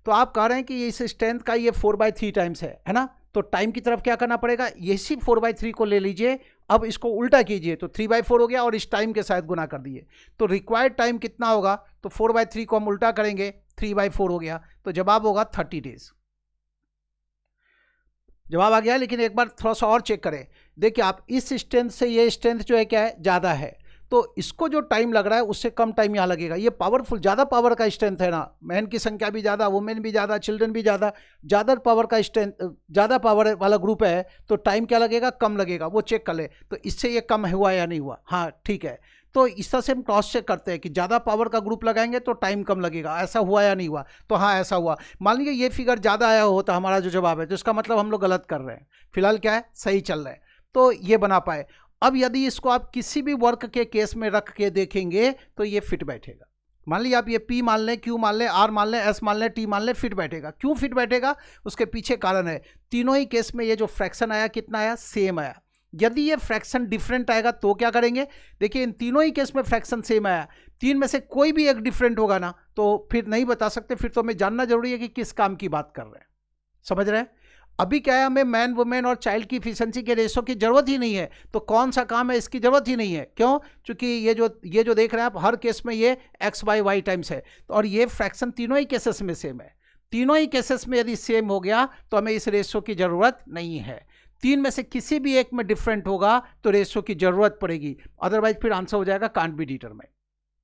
तो आप कह रहे हैं कि इस स्ट्रेंथ का ये 4/3 टाइम्स है ना, तो टाइम की तरफ क्या करना पड़ेगा? इसी 4/3 को ले लीजिए, अब इसको उल्टा कीजिए तो 3/4 हो गया और इस टाइम के साथ गुना कर दिए तो रिक्वायर्ड टाइम कितना होगा? तो 4/3 को हम उल्टा करेंगे 3/4 हो गया, तो जवाब होगा 30 डेज। जवाब आ गया। लेकिन एक बार थोड़ा सा और चेक करें, देखिए आप इस स्ट्रेंथ से ये स्ट्रेंथ जो है क्या है? ज़्यादा है, तो इसको जो टाइम लग रहा है उससे कम टाइम यहाँ लगेगा। ये पावरफुल, ज़्यादा पावर का स्ट्रेंथ है ना, मैन की संख्या भी ज़्यादा, वुमेन भी ज़्यादा, चिल्ड्रन भी ज़्यादा, ज़्यादा पावर का स्ट्रेंथ, ज़्यादा पावर वाला ग्रुप है तो टाइम क्या लगेगा? कम लगेगा। वो चेक कर ले तो इससे ये कम हुआ या नहीं हुआ। हाँ ठीक है, तो इस तरह से हम क्रॉस चेक करते हैं कि ज़्यादा पावर का ग्रुप लगाएंगे तो टाइम कम लगेगा, ऐसा हुआ या नहीं हुआ? तो हाँ ऐसा हुआ। मान लीजिए ये फिगर ज़्यादा आया होता हमारा जो जवाब है, तो इसका मतलब हम लोग गलत कर रहे हैं, फिलहाल क्या है? सही चल रहे हैं, तो ये बना पाए। अब यदि इसको आप किसी भी वर्क के केस में रख के देखेंगे तो ये फिट बैठेगा। मान लीजिए आप ये P मान लें, Q मान लें, R मान लें, S मान लें, T मान लें, फिट बैठेगा। क्यों फिट बैठेगा? उसके पीछे कारण है, तीनों ही केस में ये जो फ्रैक्शन आया कितना आया? सेम आया। यदि ये फ्रैक्शन डिफरेंट आएगा तो क्या करेंगे? देखिए इन तीनों ही केस में फ्रैक्शन सेम आया, तीन में से कोई भी एक डिफरेंट होगा ना तो फिर नहीं बता सकते, फिर तो हमें जानना जरूरी है कि किस काम की बात कर रहे हैं। समझ रहे हैं? अभी क्या है, हमें मैन, वुमेन और चाइल्ड की इफिशिएंसी के रेशो की जरूरत ही नहीं है, तो कौन सा काम है इसकी जरूरत ही नहीं है। क्यों? क्योंकि ये जो देख रहे हैं आप, हर केस में ये x/y टाइम्स है, तो और ये फ्रैक्शन तीनों ही केसेस में सेम है। तीनों ही केसेस में यदि सेम हो गया तो हमें इस रेशो की जरूरत नहीं है। तीन में से किसी भी एक में डिफरेंट होगा तो रेशो की जरूरत पड़ेगी, अदरवाइज फिर आंसर हो जाएगा कांट बी डिटरमाइंड,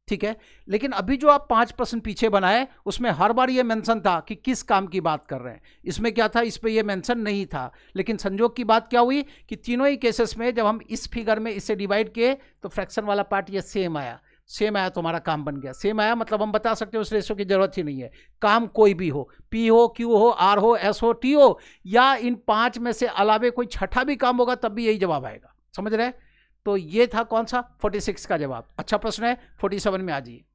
ठीक है। लेकिन अभी जो आप 5% पीछे बनाए उसमें हर बार ये मेंशन था कि किस काम की बात कर रहे हैं, इसमें क्या था? इस पे ये मेंशन नहीं था। लेकिन संजोग की बात क्या हुई कि तीनों ही केसेस में जब हम इस फिगर में इसे डिवाइड किए तो फ्रैक्शन वाला पार्ट ये सेम आया, सेम आया तो हमारा काम बन गया। सेम आया मतलब हम बता सकते हैं उस रेशो की जरूरत ही नहीं है। काम कोई भी हो, P हो, Q हो, R हो, S हो, T हो, या इन 5 में से अलावे कोई छठा भी काम होगा तब भी यही जवाब आएगा। समझ रहे हैं? तो ये था कौन सा? 46 का जवाब। अच्छा प्रश्न है, 47 में आ जाइए।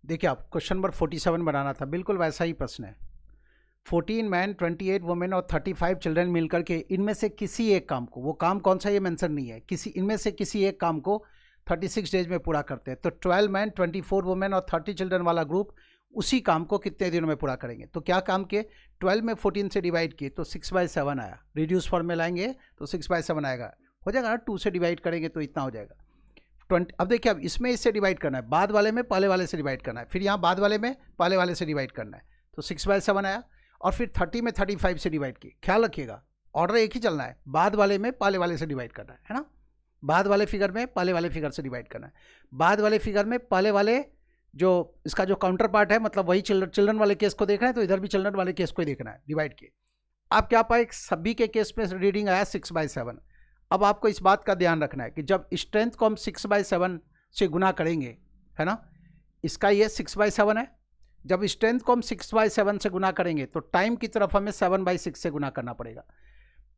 देखिए आप क्वेश्चन नंबर 47 बनाना था, बिल्कुल वैसा ही प्रश्न है। 14 मैन 28 वुमेन और 35 चिल्ड्रन मिलकर के इनमें से किसी एक काम को, वो काम कौन सा ये मेंशन नहीं है, किसी इनमें से किसी एक काम को 36 डेज में पूरा करते हैं। तो 12 मैन 24 वुमेन और 30 चिल्ड्रन वाला ग्रुप उसी काम को कितने दिनों में पूरा करेंगे। तो क्या काम किए, 12 में 14 से डिवाइड किए तो 6/7 आया, रिड्यूस फॉर्म में लाएंगे तो 6/7 आएगा, हो जाएगा ना। 2 से डिवाइड करेंगे तो इतना हो जाएगा 20। अब देखिए अब इसमें इससे डिवाइड करना है, बाद वाले में पहले वाले से डिवाइड करना है, फिर यहाँ बाद वाले में पहले वाले से डिवाइड करना है, तो 6/7 आया। और फिर 30 में 35 से डिवाइड किए, ख्याल रखिएगा ऑर्डर एक ही चलना है, बाद वाले में पहले वाले से डिवाइड करना है ना, बाद वाले फिगर में पहले वाले फिगर से डिवाइड करना है, बाद वाले फिगर में पहले वाले जो इसका जो काउंटर पार्ट है, मतलब वही चिल्ड्रन वाले केस को देखना है, तो इधर भी चिल्ड्रन वाले केस को ही देखना है, डिवाइड किए। आप क्या पाए, सभी के केस में रीडिंग आया 6/7। अब आपको इस बात का ध्यान रखना है कि जब स्ट्रेंथ को हम 6/7 से गुना करेंगे, है ना, इसका ये 6/7 है, जब स्ट्रेंथ को हम 6/7 से गुना करेंगे तो टाइम की तरफ हमें 7/6 से गुना करना पड़ेगा।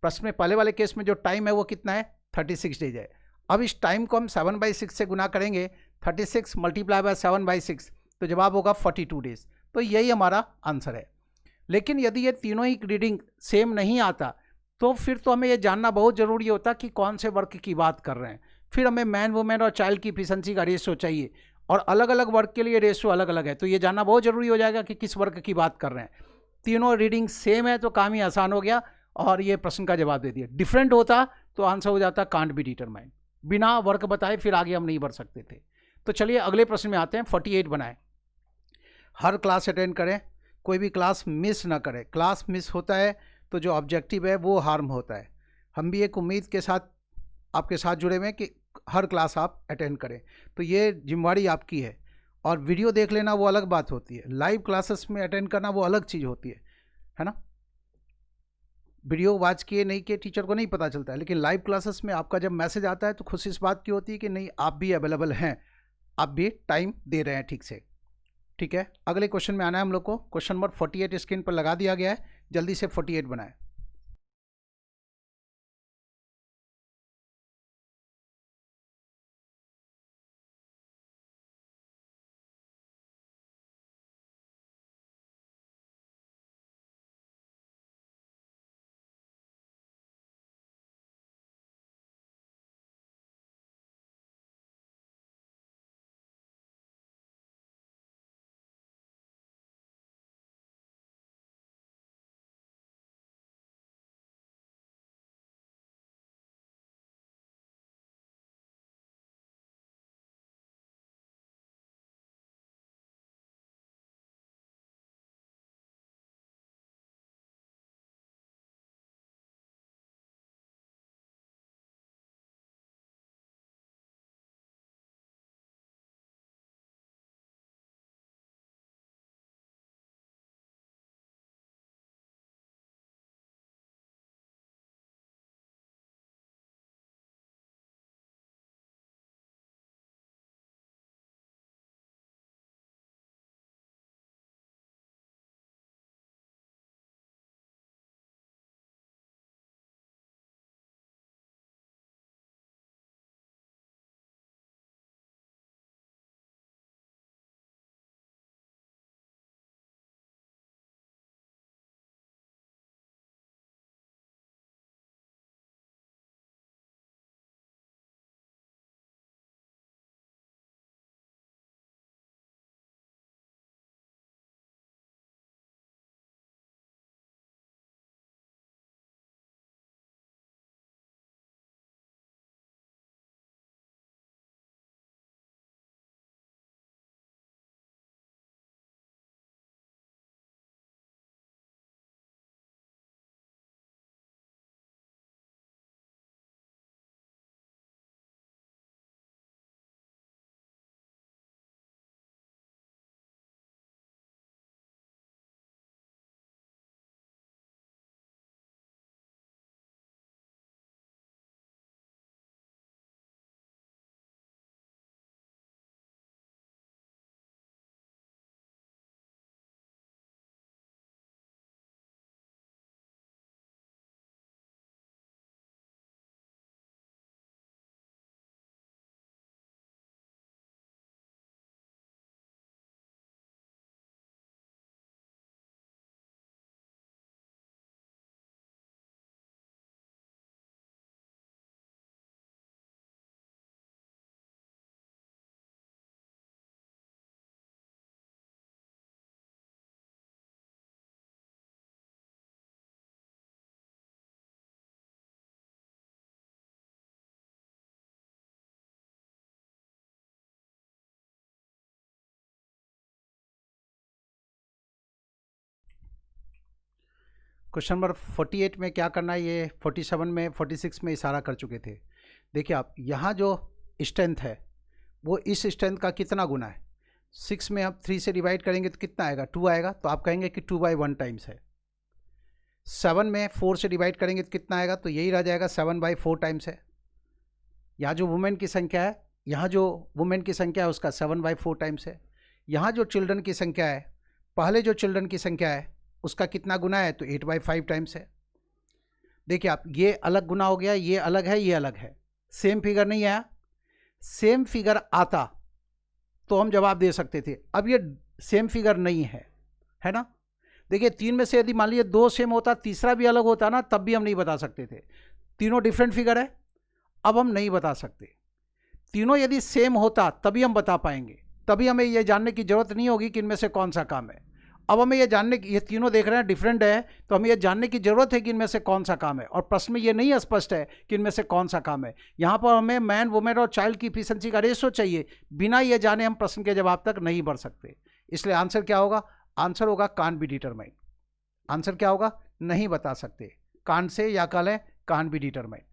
प्रश्न में पहले वाले केस में जो टाइम है वो कितना है, 36 डेज है। अब इस टाइम को हम 7/6 से गुना करेंगे, 36 मल्टीप्लाई बाय 7/6, तो जवाब होगा 42 डेज। तो यही हमारा आंसर है। लेकिन यदि ये तीनों ही रीडिंग सेम नहीं आता तो फिर तो हमें ये जानना बहुत ज़रूरी होता कि कौन से वर्क की बात कर रहे हैं। फिर हमें मैन वुमेन और चाइल्ड की इफिशिएंसी का रेशियो चाहिए, और अलग अलग वर्क के लिए रेशियो अलग अलग है, तो ये जानना बहुत ज़रूरी हो जाएगा कि किस वर्क की बात कर रहे हैं। तीनों रीडिंग सेम है तो काम ही आसान हो गया और ये प्रश्न का जवाब दे दिया। डिफरेंट होता तो आंसर हो जाता कांट बी डिटरमाइन, बिना वर्क बताए फिर आगे हम नहीं बढ़ सकते थे। तो चलिए अगले प्रश्न में आते हैं। 48 बनाए, हर क्लास अटेंड करें, कोई भी क्लास मिस ना करें। क्लास मिस होता है तो जो ऑब्जेक्टिव है वो हार्म होता है। हम भी एक उम्मीद के साथ आपके साथ जुड़े हुए हैं कि हर क्लास आप अटेंड करें, तो ये जिम्मेवारी आपकी है। और वीडियो देख लेना वो अलग बात होती है, लाइव क्लासेस में अटेंड करना वो अलग चीज़ होती है ना। वीडियो वॉच किए नहीं किए टीचर को नहीं पता चलता है, लेकिन लाइव क्लासेस में आपका जब मैसेज आता है तो खुशी इस बात की होती है कि नहीं आप भी अवेलेबल हैं, आप भी टाइम दे रहे हैं ठीक से। ठीक है, अगले क्वेश्चन में आना है हम लोग को। क्वेश्चन नंबर 48 स्क्रीन पर लगा दिया गया है, जल्दी से 48 बनाए। क्वेश्चन नंबर 48 में क्या करना है, ये 47 में 46 में इशारा कर चुके थे। देखिए आप यहाँ जो स्ट्रेंथ है वो इस स्ट्रेंथ का कितना गुना है। 6 में आप 3 से डिवाइड करेंगे तो कितना आएगा, 2 आएगा, तो आप कहेंगे कि 2/1 टाइम्स है। 7 में 4 से डिवाइड करेंगे तो कितना आएगा, तो यही रह जाएगा 7/4 टाइम्स है। यहाँ जो वुमेन की संख्या है, यहाँ जो वुमेन की संख्या है उसका 7/4 टाइम्स है। यहाँ जो चिल्ड्रन की संख्या है, पहले जो चिल्ड्रन की संख्या है उसका कितना गुना है, तो 8/5 टाइम्स है। देखिए आप, ये अलग गुना हो गया, ये अलग है, ये अलग है, सेम फिगर नहीं आया। सेम फिगर आता तो हम जवाब दे सकते थे, अब ये सेम फिगर नहीं है ना। देखिए 3 में से यदि मान लीजिए 2 सेम होता, तीसरा भी अलग होता ना, तब भी हम नहीं बता सकते थे। तीनों डिफरेंट फिगर है, अब हम नहीं बता सकते। तीनों यदि सेम होता तभी हम बता पाएंगे, तभी हमें ये जानने की जरूरत नहीं होगी कि इनमें से कौन सा काम है। अब हमें ये जानने की, ये तीनों देख रहे हैं डिफरेंट है, तो हमें ये जानने की जरूरत है कि इनमें से कौन सा काम है, और प्रश्न में ये नहीं स्पष्ट है कि इनमें से कौन सा काम है। यहाँ पर हमें मैन, वुमेन और चाइल्ड की एफिशिएंसी का रेशो चाहिए, बिना ये जाने हम प्रश्न के जवाब तक नहीं बढ़ सकते। इसलिए आंसर क्या होगा, आंसर होगा कांट बी डिटरमाइन। आंसर क्या होगा, नहीं बता सकते, कांट से या कह लें कांट बी डिटरमाइन।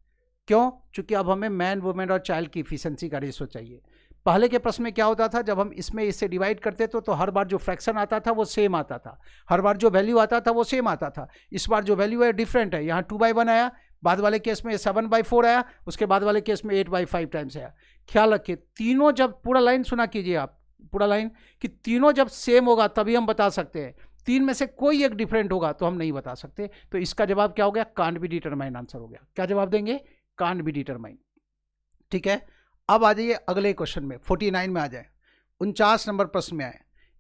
क्यों, चूंकि अब हमें मैन, वुमेन और चाइल्ड की एफिशिएंसी का रेशो चाहिए। पहले के प्रश्न में क्या होता था, जब हम इसमें इससे डिवाइड करते तो हर बार जो फ्रैक्शन आता था वो सेम आता था, हर बार जो वैल्यू आता था वो सेम आता था। इस बार जो वैल्यू है डिफरेंट है, यहाँ 2/1 आया, बाद वाले केस में 7/4 आया, उसके बाद वाले केस में 8/5 टाइम्स आया। ख्याल रखिए, तीनों जब, पूरा लाइन सुना कीजिए आप, पूरा लाइन, कि तीनों जब सेम होगा तभी हम बता सकते हैं। 3 में से कोई एक डिफरेंट होगा तो हम नहीं बता सकते। तो इसका जवाब क्या हो गया, कांट बी डिटरमाइन आंसर हो गया। क्या जवाब देंगे, कांट बी डिटरमाइन। ठीक है, अब आ जाइए अगले क्वेश्चन में, 49 में आ जाए। 49 नंबर प्रश्न में आए,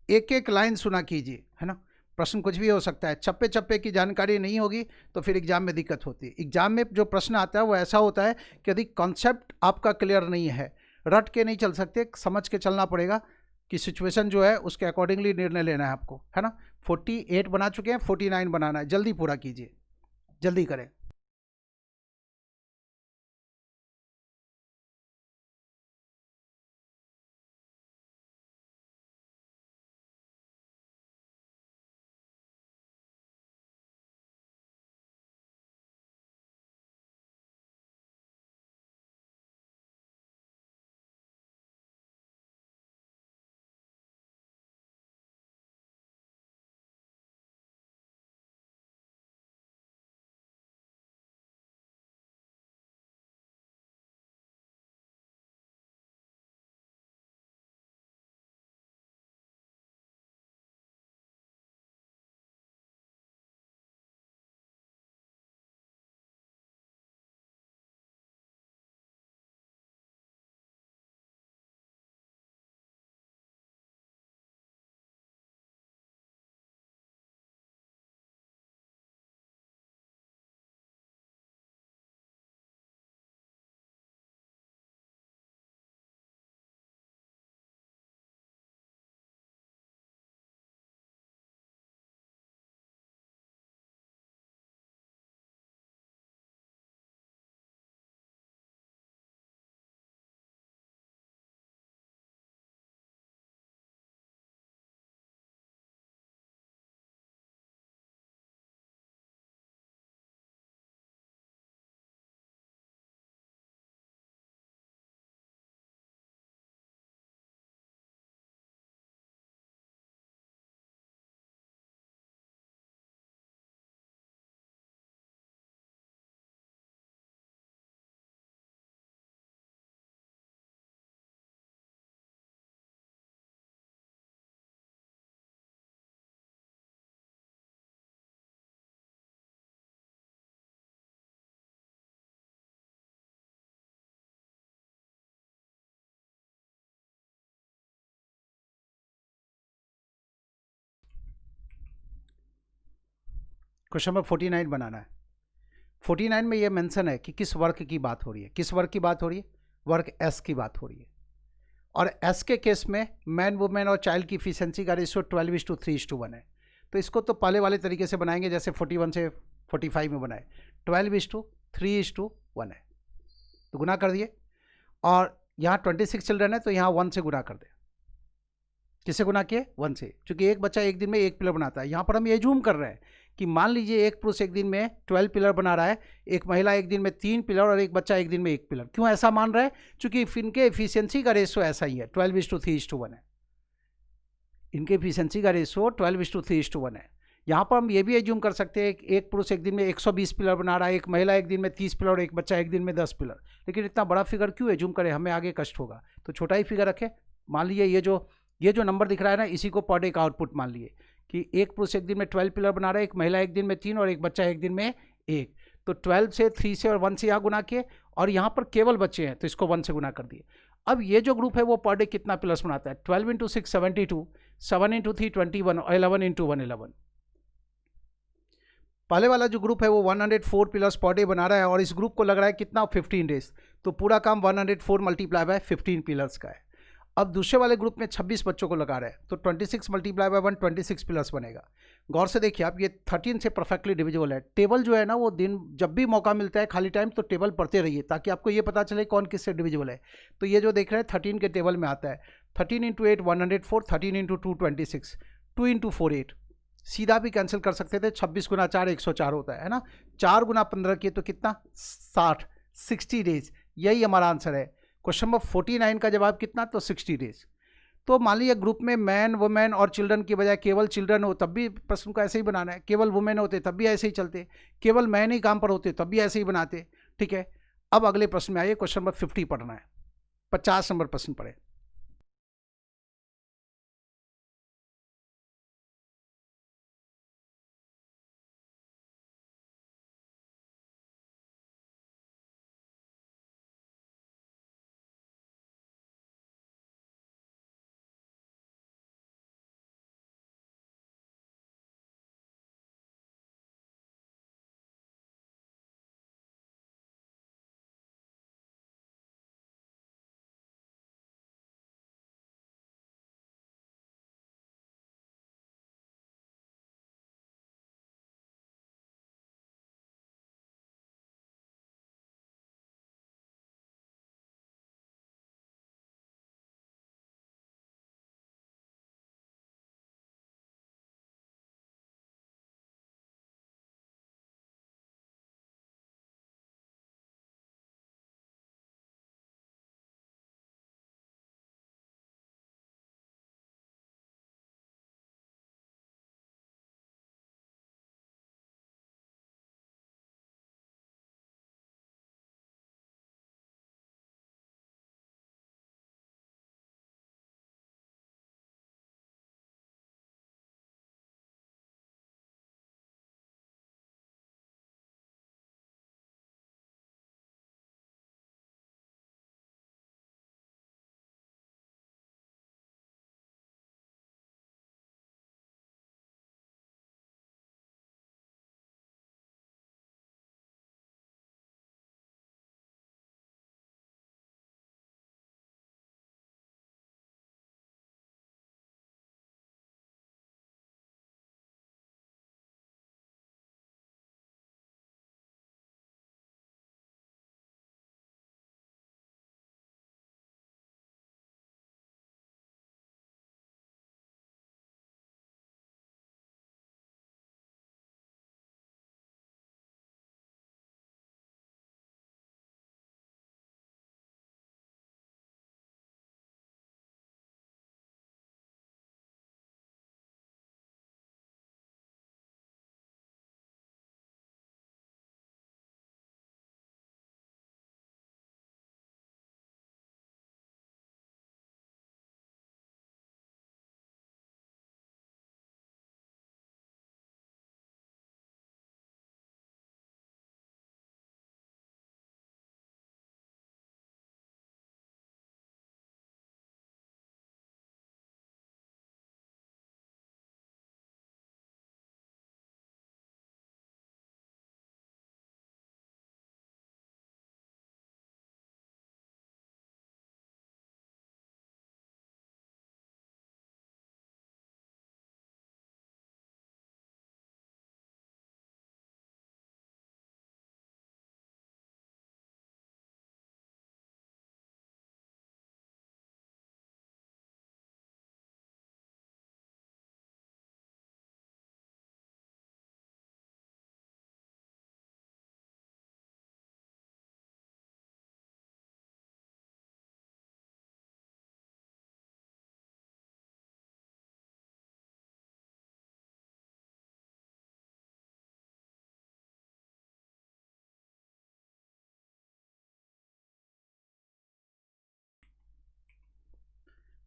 एक एक लाइन सुना कीजिए, है ना। प्रश्न कुछ भी हो सकता है, चप्पे चप्पे की जानकारी नहीं होगी तो फिर एग्जाम में दिक्कत होती है। एग्जाम में जो प्रश्न आता है वो ऐसा होता है कि यदि कॉन्सेप्ट आपका क्लियर नहीं है, रट के नहीं चल सकते, समझ के चलना पड़ेगा कि सिचुएशन जो है उसके अकॉर्डिंगली निर्णय लेना है आपको, है ना। 48 बना चुके हैं, 49 बनाना है, जल्दी पूरा कीजिए, जल्दी करें। क्वेश्चन नंबर 49 बनाना है। 49 में ये मेंशन है कि किस वर्क की बात हो रही है, किस वर्क की बात हो रही है, वर्क एस की बात हो रही है। और एस के केस में मैन, वुमेन और चाइल्ड की एफिशिएंसी का रेशियो 12:3:1 है। तो इसको तो पहले वाले तरीके से बनाएंगे जैसे 41 से 45 में बनाए, 12:3:1 है, तो गुना कर दिए। और यहाँ 26 चिल्ड्रन है तो यहाँ 1 से गुना कर दे। किससे गुना किए, 1 से, क्योंकि एक बच्चा एक दिन में एक पिलर बनाता है। यहाँ पर हम ये जूम कर रहे हैं कि मान लीजिए एक पुरुष एक दिन में 12 पिलर बना रहा है, एक महिला एक दिन में 3 पिलर और एक बच्चा एक दिन में 1 पिलर। क्यों ऐसा मान रहा है? क्योंकि इनके एफिशिएंसी का रेशो ऐसा ही है, 12:3:1 है। इनके एफिशिएंसी का रेशो 12:3:1 है। यहाँ पर हम ये भी एज्यूम कर सकते हैं कि एक पुरुष एक दिन में 120 पिलर बना रहा है, एक महिला एक दिन में 30 पिलर और एक बच्चा एक दिन में 10 पिलर। लेकिन इतना बड़ा फिगर क्यों एज्यूम करें, हमें आगे कष्ट होगा, तो छोटा ही फिगर रखें। मान लीजिए ये जो नंबर दिख रहा है ना, इसी को पर डे का आउटपुट मान लिए कि एक पुरुष एक दिन में 12 पिलर बना रहा है, एक महिला एक दिन में 3 और एक बच्चा एक दिन में 1। तो 12 से 3 से और 1 से यहाँ गुना किए, और यहाँ पर केवल बच्चे हैं तो इसको 1 से गुना कर दिए। अब ये जो ग्रुप है वो पर डे कितना पिलर्स बनाता है? 12 इंटू 6 72, 7 इंटू 3 21 और 11 इंटू 1 11। पहले वाला जो ग्रुप है वो 104 पिलर्स पर डे बना रहा है, और इस ग्रुप को लग रहा है कितना? 15 डेज। तो पूरा काम 104 मल्टीप्लाई बाय 15 पिलर्स का है। अब दूसरे वाले ग्रुप में 26 बच्चों को लगा रहा है, तो 26 मल्टीप्लाई बाय 1 26 पिलर्स बनेगा। गौर से देखिए आप, ये 13 से परफेक्टली डिविजिबल है। टेबल जो है ना, वो दिन जब भी मौका मिलता है खाली टाइम, तो टेबल पढ़ते रहिए ताकि आपको ये पता चले कौन किससे डिविजिबल है। तो ये जो देख रहे हैं 13 के टेबल में आता है। 13 इंटू 8 104, 13 इंटू 2 26, 2 इंटू 4 8। सीधा भी कैंसिल कर सकते थे, 26 गुना 4 104 होता है ना। 4 गुना 15 किए तो कितना? 60, 60 डेज। यही हमारा आंसर है। क्वेश्चन नंबर 49 का जवाब कितना? तो 60 डेज। तो मान लीजिए ग्रुप में मैन, वुमेन और चिल्ड्रन की बजाय केवल चिल्ड्रन हो, तब भी प्रश्न को ऐसे ही बनाना है। केवल वुमेन होते तब भी ऐसे ही चलते, केवल मैन ही काम पर होते तब भी ऐसे ही बनाते। ठीक है, अब अगले प्रश्न में आइए। क्वेश्चन नंबर 50 पढ़ना है, 50 नंबर प्रश्न पढ़े।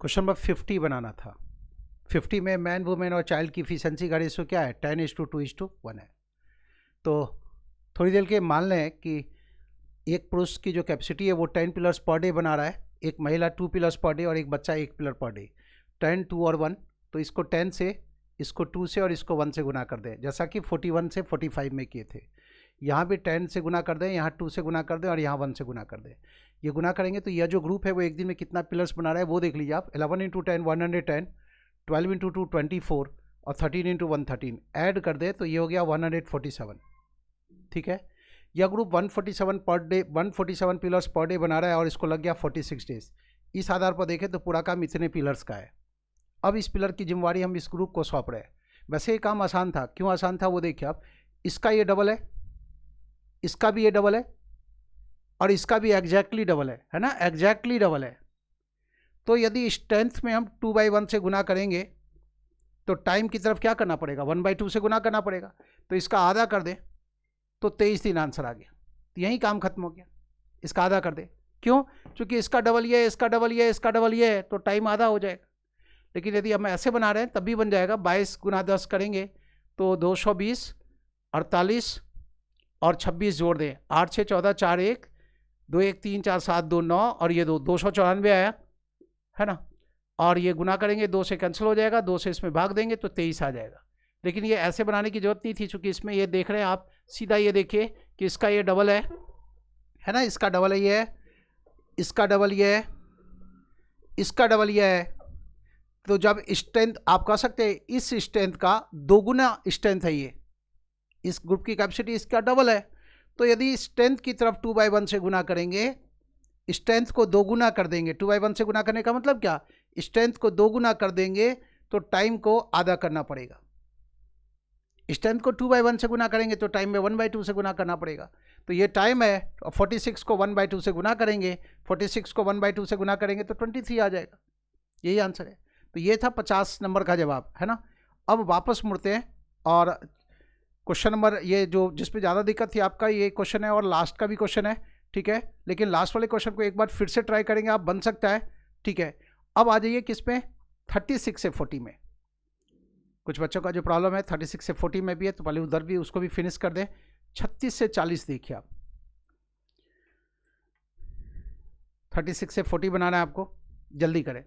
क्वेश्चन नंबर 50 बनाना था। 50 में मैन वुमेन और चाइल्ड की इफिशिएंसी का रेशियो क्या है? 10:2:1 है। तो थोड़ी देर के मान लें कि एक पुरुष की जो कैपेसिटी है वो 10 पिलर्स पर डे बना रहा है, एक महिला 2 पिलर्स पर डे और एक बच्चा 1 पिलर पर डे। 10, 2 और 1, तो इसको 10 से, इसको 2 से और इसको 1 से गुना कर दें, जैसा कि 41 से 45 में किए थे। यहाँ भी 10 से गुना कर दें, यहाँ 2 से गुना कर दें और यहाँ 1 से गुना कर दें। ये गुना करेंगे तो यह जो ग्रुप है वो एक दिन में कितना पिलर्स बना रहा है वो देख लीजिए आप। 11 × 10 110, 12 × 2 24 और 13 × 1 13। ऐड कर दे तो ये हो गया 147। ठीक है, यह group 147 per day, 147 pillars per day बना रहा है और इसको लग गया 46 डेज। इस आधार पर देखें तो पूरा काम इतने पिलर्स का है। अब इस पिलर की जिम्मेवारी हम इस ग्रुप को सौंप रहे हैं। वैसे ये काम आसान था, क्यों आसान था वो देखिए आप। इसका ये डबल है, इसका भी ये डबल है और इसका भी एग्जैक्टली डबल है ना, एग्जैक्टली डबल है। तो यदि स्ट्रेंथ में हम 2/1 से गुना करेंगे तो टाइम की तरफ क्या करना पड़ेगा? 1/2 से गुना करना पड़ेगा। तो इसका आधा कर दे तो 23 दिन आंसर आ गया। तो यही काम खत्म हो गया। इसका आधा कर दे, क्यों? क्योंकि इसका डबल ये है, इसका डबल ये है, इसका डबल ये है, तो टाइम आधा हो जाएगा। लेकिन यदि हम ऐसे बना रहे हैं तब भी बन जाएगा। 22 × 10 करेंगे तो 220, 48 और 26 जोड़ दें, 8 6 14 4 1 2 1 3 4 7 2 9 और ये 294 आया है ना। और ये गुना करेंगे, 2 से कैंसिल हो जाएगा, 2 से इसमें भाग देंगे तो 23 आ जाएगा। लेकिन ये ऐसे बनाने की जरूरत नहीं थी, चूंकि इसमें ये देख रहे हैं आप, सीधा ये देखिए कि इसका ये डबल है ना, इसका डबल है, ये है, इसका डबल ये है, इसका डबल ये है। तो जब स्ट्रेंथ, आप कह सकते हैं इस स्ट्रेंथ का दोगुना स्ट्रेंथ है ये, इस ग्रुप की कैपेसिटी इसका डबल है। तो यदि स्ट्रेंथ की तरफ 2/1 से गुना करेंगे, स्ट्रेंथ को दोगुना कर देंगे। 2/1 से गुना करने का मतलब क्या? स्ट्रेंथ को दोगुना कर देंगे तो टाइम को आधा करना पड़ेगा। स्ट्रेंथ को 2/1 से गुना करेंगे तो टाइम में 1/2 से गुना करना पड़ेगा। तो ये टाइम है, 46 को 1/2 से गुना करेंगे, 46 को 1/2 से गुना करेंगे तो 23 आ जाएगा। यही आंसर है। तो ये था 50 नंबर का जवाब, है ना। अब वापस मुड़ते हैं और क्वेश्चन नंबर, ये जो जिस पे ज़्यादा दिक्कत थी आपका, ये क्वेश्चन है और लास्ट का भी क्वेश्चन है। ठीक है, लेकिन लास्ट वाले क्वेश्चन को एक बार फिर से ट्राई करेंगे आप, बन सकता है। ठीक है, अब आ जाइए किस पे, 36 से 40 में। कुछ बच्चों का जो प्रॉब्लम है 36 से 40 में भी है, तो पहले उधर भी उसको भी फिनिश कर दें। 36 से 40 देखिए आप, 36 से 40 बनाना है आपको, जल्दी करें।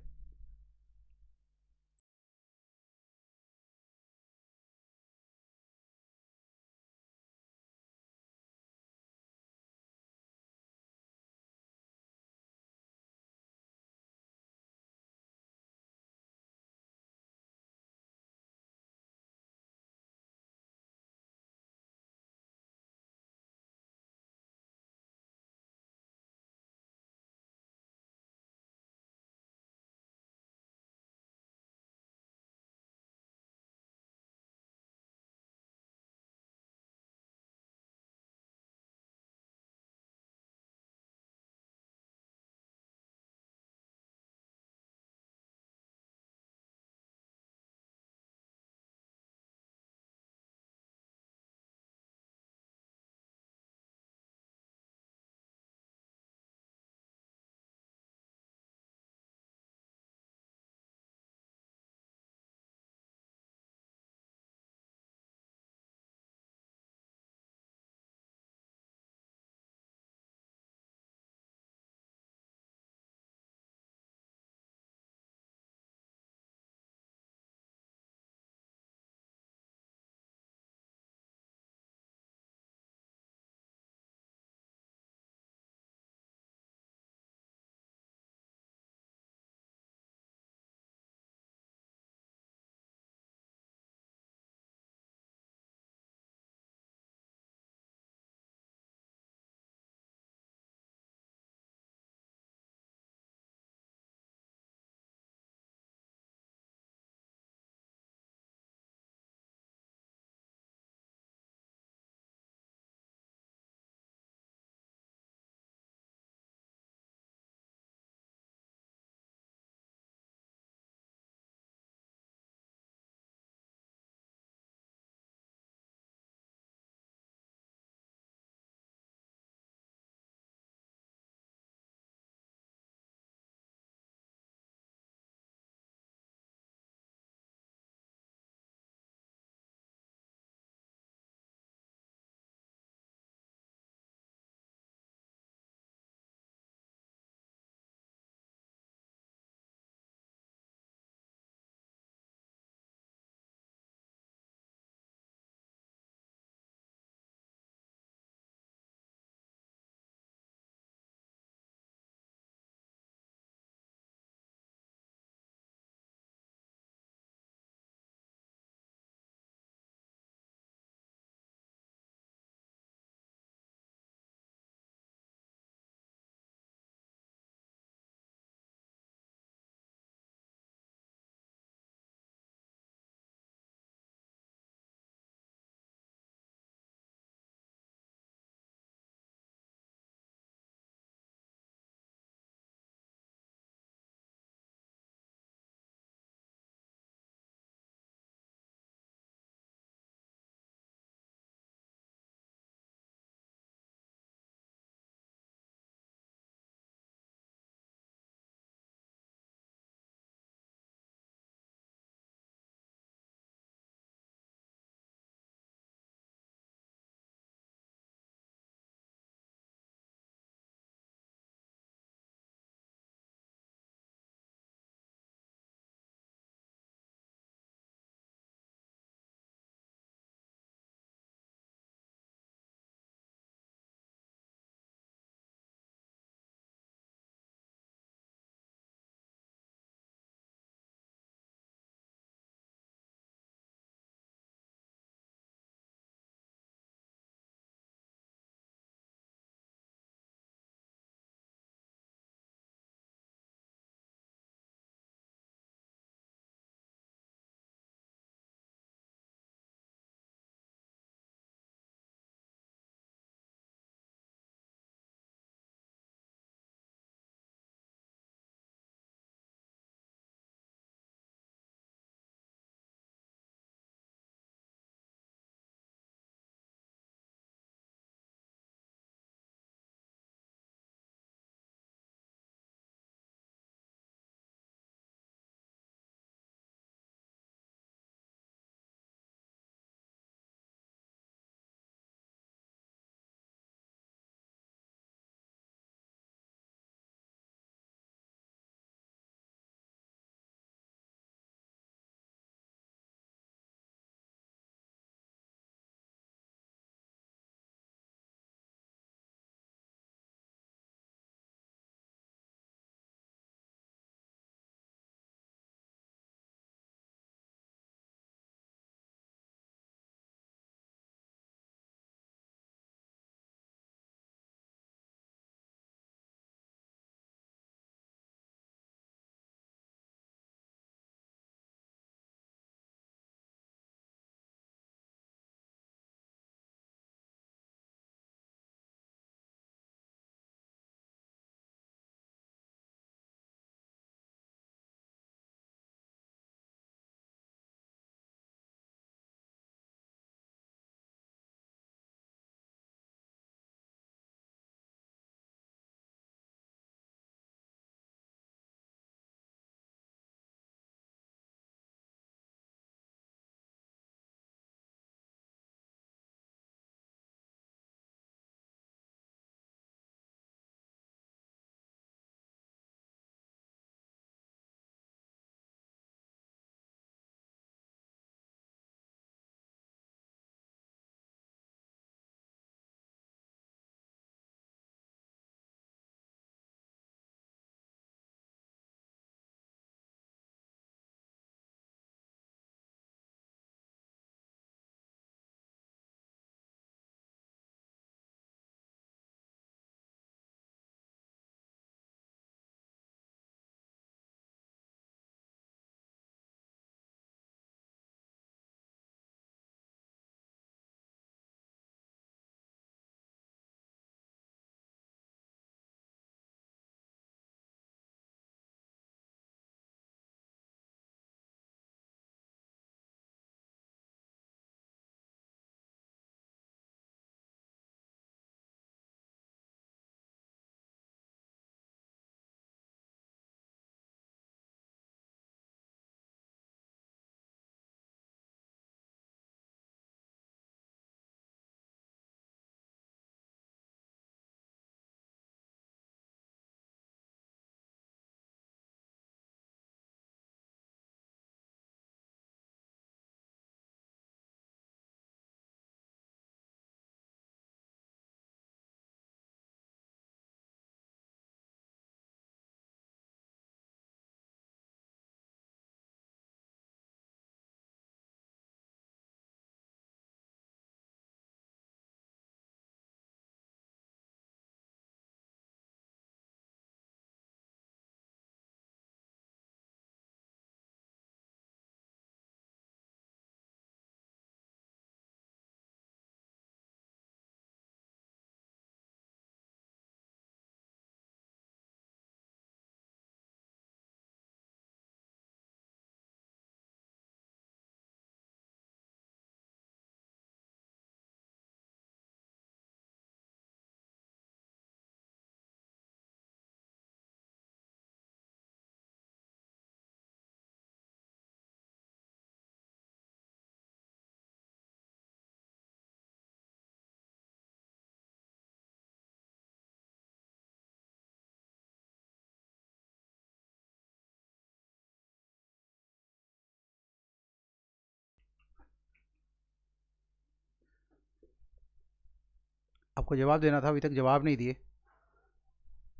आपको जवाब देना था, अभी तक जवाब नहीं दिए,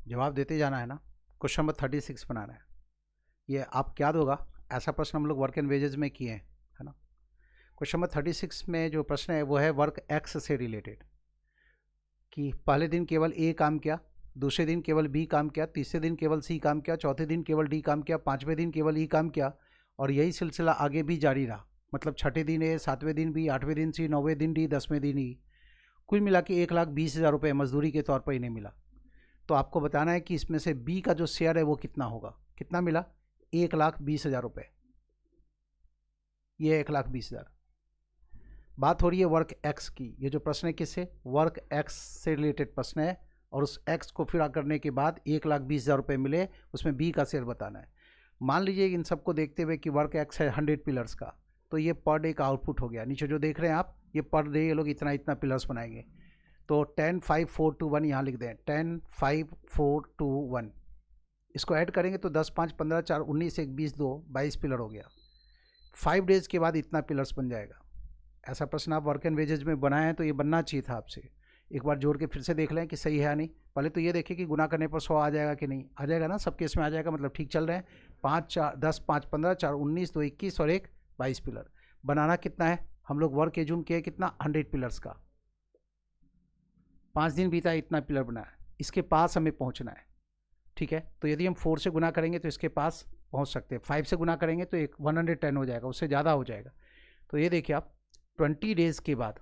जवाब देते जाना है ना। क्वेश्चन नंबर 36 बनाना है, ये आप क्या दोगा, ऐसा प्रश्न हम लोग वर्क एंड वेजेस में किए हैं, है ना। क्वेश्चन नंबर 36 में जो प्रश्न है वो है वर्क एक्स से रिलेटेड, कि पहले दिन केवल ए काम किया, दूसरे दिन केवल बी काम किया, तीसरे दिन केवल सी काम किया, चौथे दिन केवल डी काम किया, पाँचवें दिन केवल ई काम किया, और यही सिलसिला आगे भी जारी रहा। मतलब छठे दिन ए, सातवें दिन बी, आठवें दिन सी, नौवें दिन डी, 10वें दिन ई। कुल मिला के 1,20,000 रुपये मजदूरी के तौर पर इन्हें मिला। तो आपको बताना है कि इसमें से बी का जो शेयर है वो कितना होगा। कितना मिला? 1,20,000 रुपये। ये 1,20,000। बात हो रही है वर्क एक्स की। ये जो प्रश्न है किससे? वर्क एक्स से रिलेटेड प्रश्न है, और उस एक्स को फिर करने के बाद 1,20,000 रुपये मिले, उसमें बी का शेयर बताना है। मान लीजिए इन सबको देखते हुए कि वर्क एक्स है 100 पिलर्स का, तो ये पर डे का आउटपुट हो गया। नीचे जो देख रहे हैं आप, ये पर डे ये लोग इतना इतना पिलर्स बनाएंगे। तो 10 5 4 2 1 यहाँ लिख दें, 10 5 4 2 1। इसको ऐड करेंगे तो 10 5 15 4 19 1 20 2 22 पिलर हो गया। 5 डेज़ के बाद इतना पिलर्स बन जाएगा। ऐसा प्रश्न आप वर्क एंड वेजेज में बनाए हैं तो ये बनना चाहिए था आपसे। एक बार जोड़ के फिर से देख लें कि सही है या नहीं। पहले तो ये देखें कि गुना करने पर 100 आ जाएगा कि नहीं। आ जाएगा ना, सब केस में आ जाएगा, मतलब ठीक चल रहे हैं। 5 4 10 5 15 4 19 2 21 और 1 22 पिलर। बनाना कितना है? हम लोग वर्क एज्यूम किए कितना? 100 पिलर्स का। 5 दिन बीता, इतना पिलर बना है, इसके पास हमें पहुँचना है। ठीक है, तो यदि हम 4 से गुना करेंगे तो इसके पास पहुँच सकते हैं। 5 से गुना करेंगे तो 110 हो जाएगा, उससे ज़्यादा हो जाएगा। तो ये देखिए आप, 20 डेज़ के बाद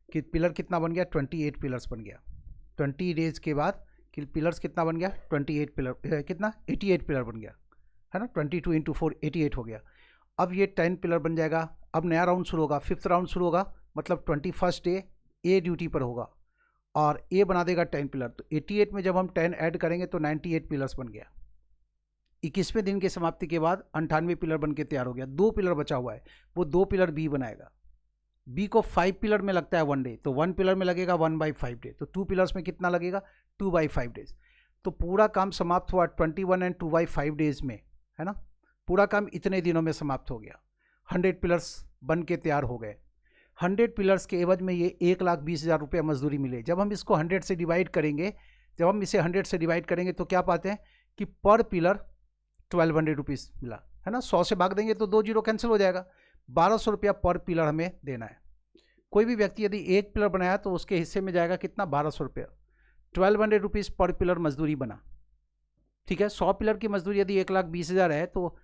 कि पिलर कितना बन गया? 28 पिलर्स बन गया। 20 डेज़ के बाद कि पिलर्स कितना बन गया? 28 पिलर, कितना? 88 पिलर बन गया, है ना। 22 इंटू 4 88 हो गया। अब ये 10 पिलर बन जाएगा। अब नया राउंड शुरू होगा, 5th राउंड शुरू होगा, मतलब 21st डे ए ड्यूटी पर होगा और ए बना देगा 10 पिलर। तो 88 में जब हम 10 ऐड करेंगे तो 98 पिलर्स बन गया। 21वें दिन की समाप्ति के बाद 98 पिलर बन के तैयार हो गया। 2 पिलर बचा हुआ है, वो 2 पिलर बी बनाएगा। बी को 5 पिलर में लगता है 1 डे, तो 1 पिलर में लगेगा 1/5 डे। तो 2 पिलर्स में कितना लगेगा? 2/5 डेज। तो पूरा काम समाप्त हुआ 21 एंड 2/5 डेज में, है ना। पूरा काम इतने दिनों में समाप्त हो गया। 100 पिलर्स बन के तैयार हो गए। 100 पिलर्स के एवज में ये 1,20,000 रुपये मजदूरी मिले। जब हम इसको 100 से डिवाइड करेंगे, जब हम इसे 100 से डिवाइड करेंगे तो क्या पाते हैं कि पर पिलर 1,200 रुपीज़ मिला, है ना। 100 से भाग देंगे तो 2 जीरो कैंसिल हो जाएगा। 1,200 रुपया पर पिलर हमें देना है। कोई भी व्यक्ति यदि एक पिलर बनाया तो उसके हिस्से में जाएगा कितना? 1,200 रुपया। 1,200 रुपीज़ पर पिलर मजदूरी बना। ठीक है, 100 पिलर की मजदूरी यदि 1,20,000 है तो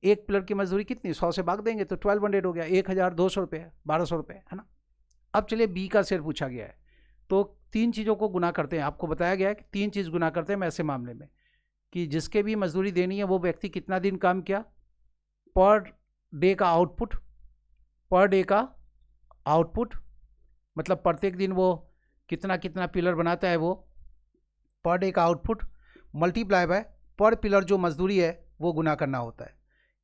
एक पिलर की मजदूरी कितनी? 100 से भाग देंगे तो 1,200 हो गया, 1,200 रुपये, 1,200 रुपये, है ना। अब चलिए बी का शेयर पूछा गया है, तो 3 चीज़ों को गुना करते हैं। आपको बताया गया है कि 3 चीज़ गुना करते हैं ऐसे मामले में, कि जिसके भी मजदूरी देनी है वो व्यक्ति कितना दिन काम किया, पर डे का आउटपुट, पर डे का आउटपुट मतलब प्रत्येक दिन वो कितना कितना पिलर बनाता है, वो पर डे का आउटपुट मल्टीप्लाई बाय पर पिलर जो मजदूरी है वो गुना करना होता है।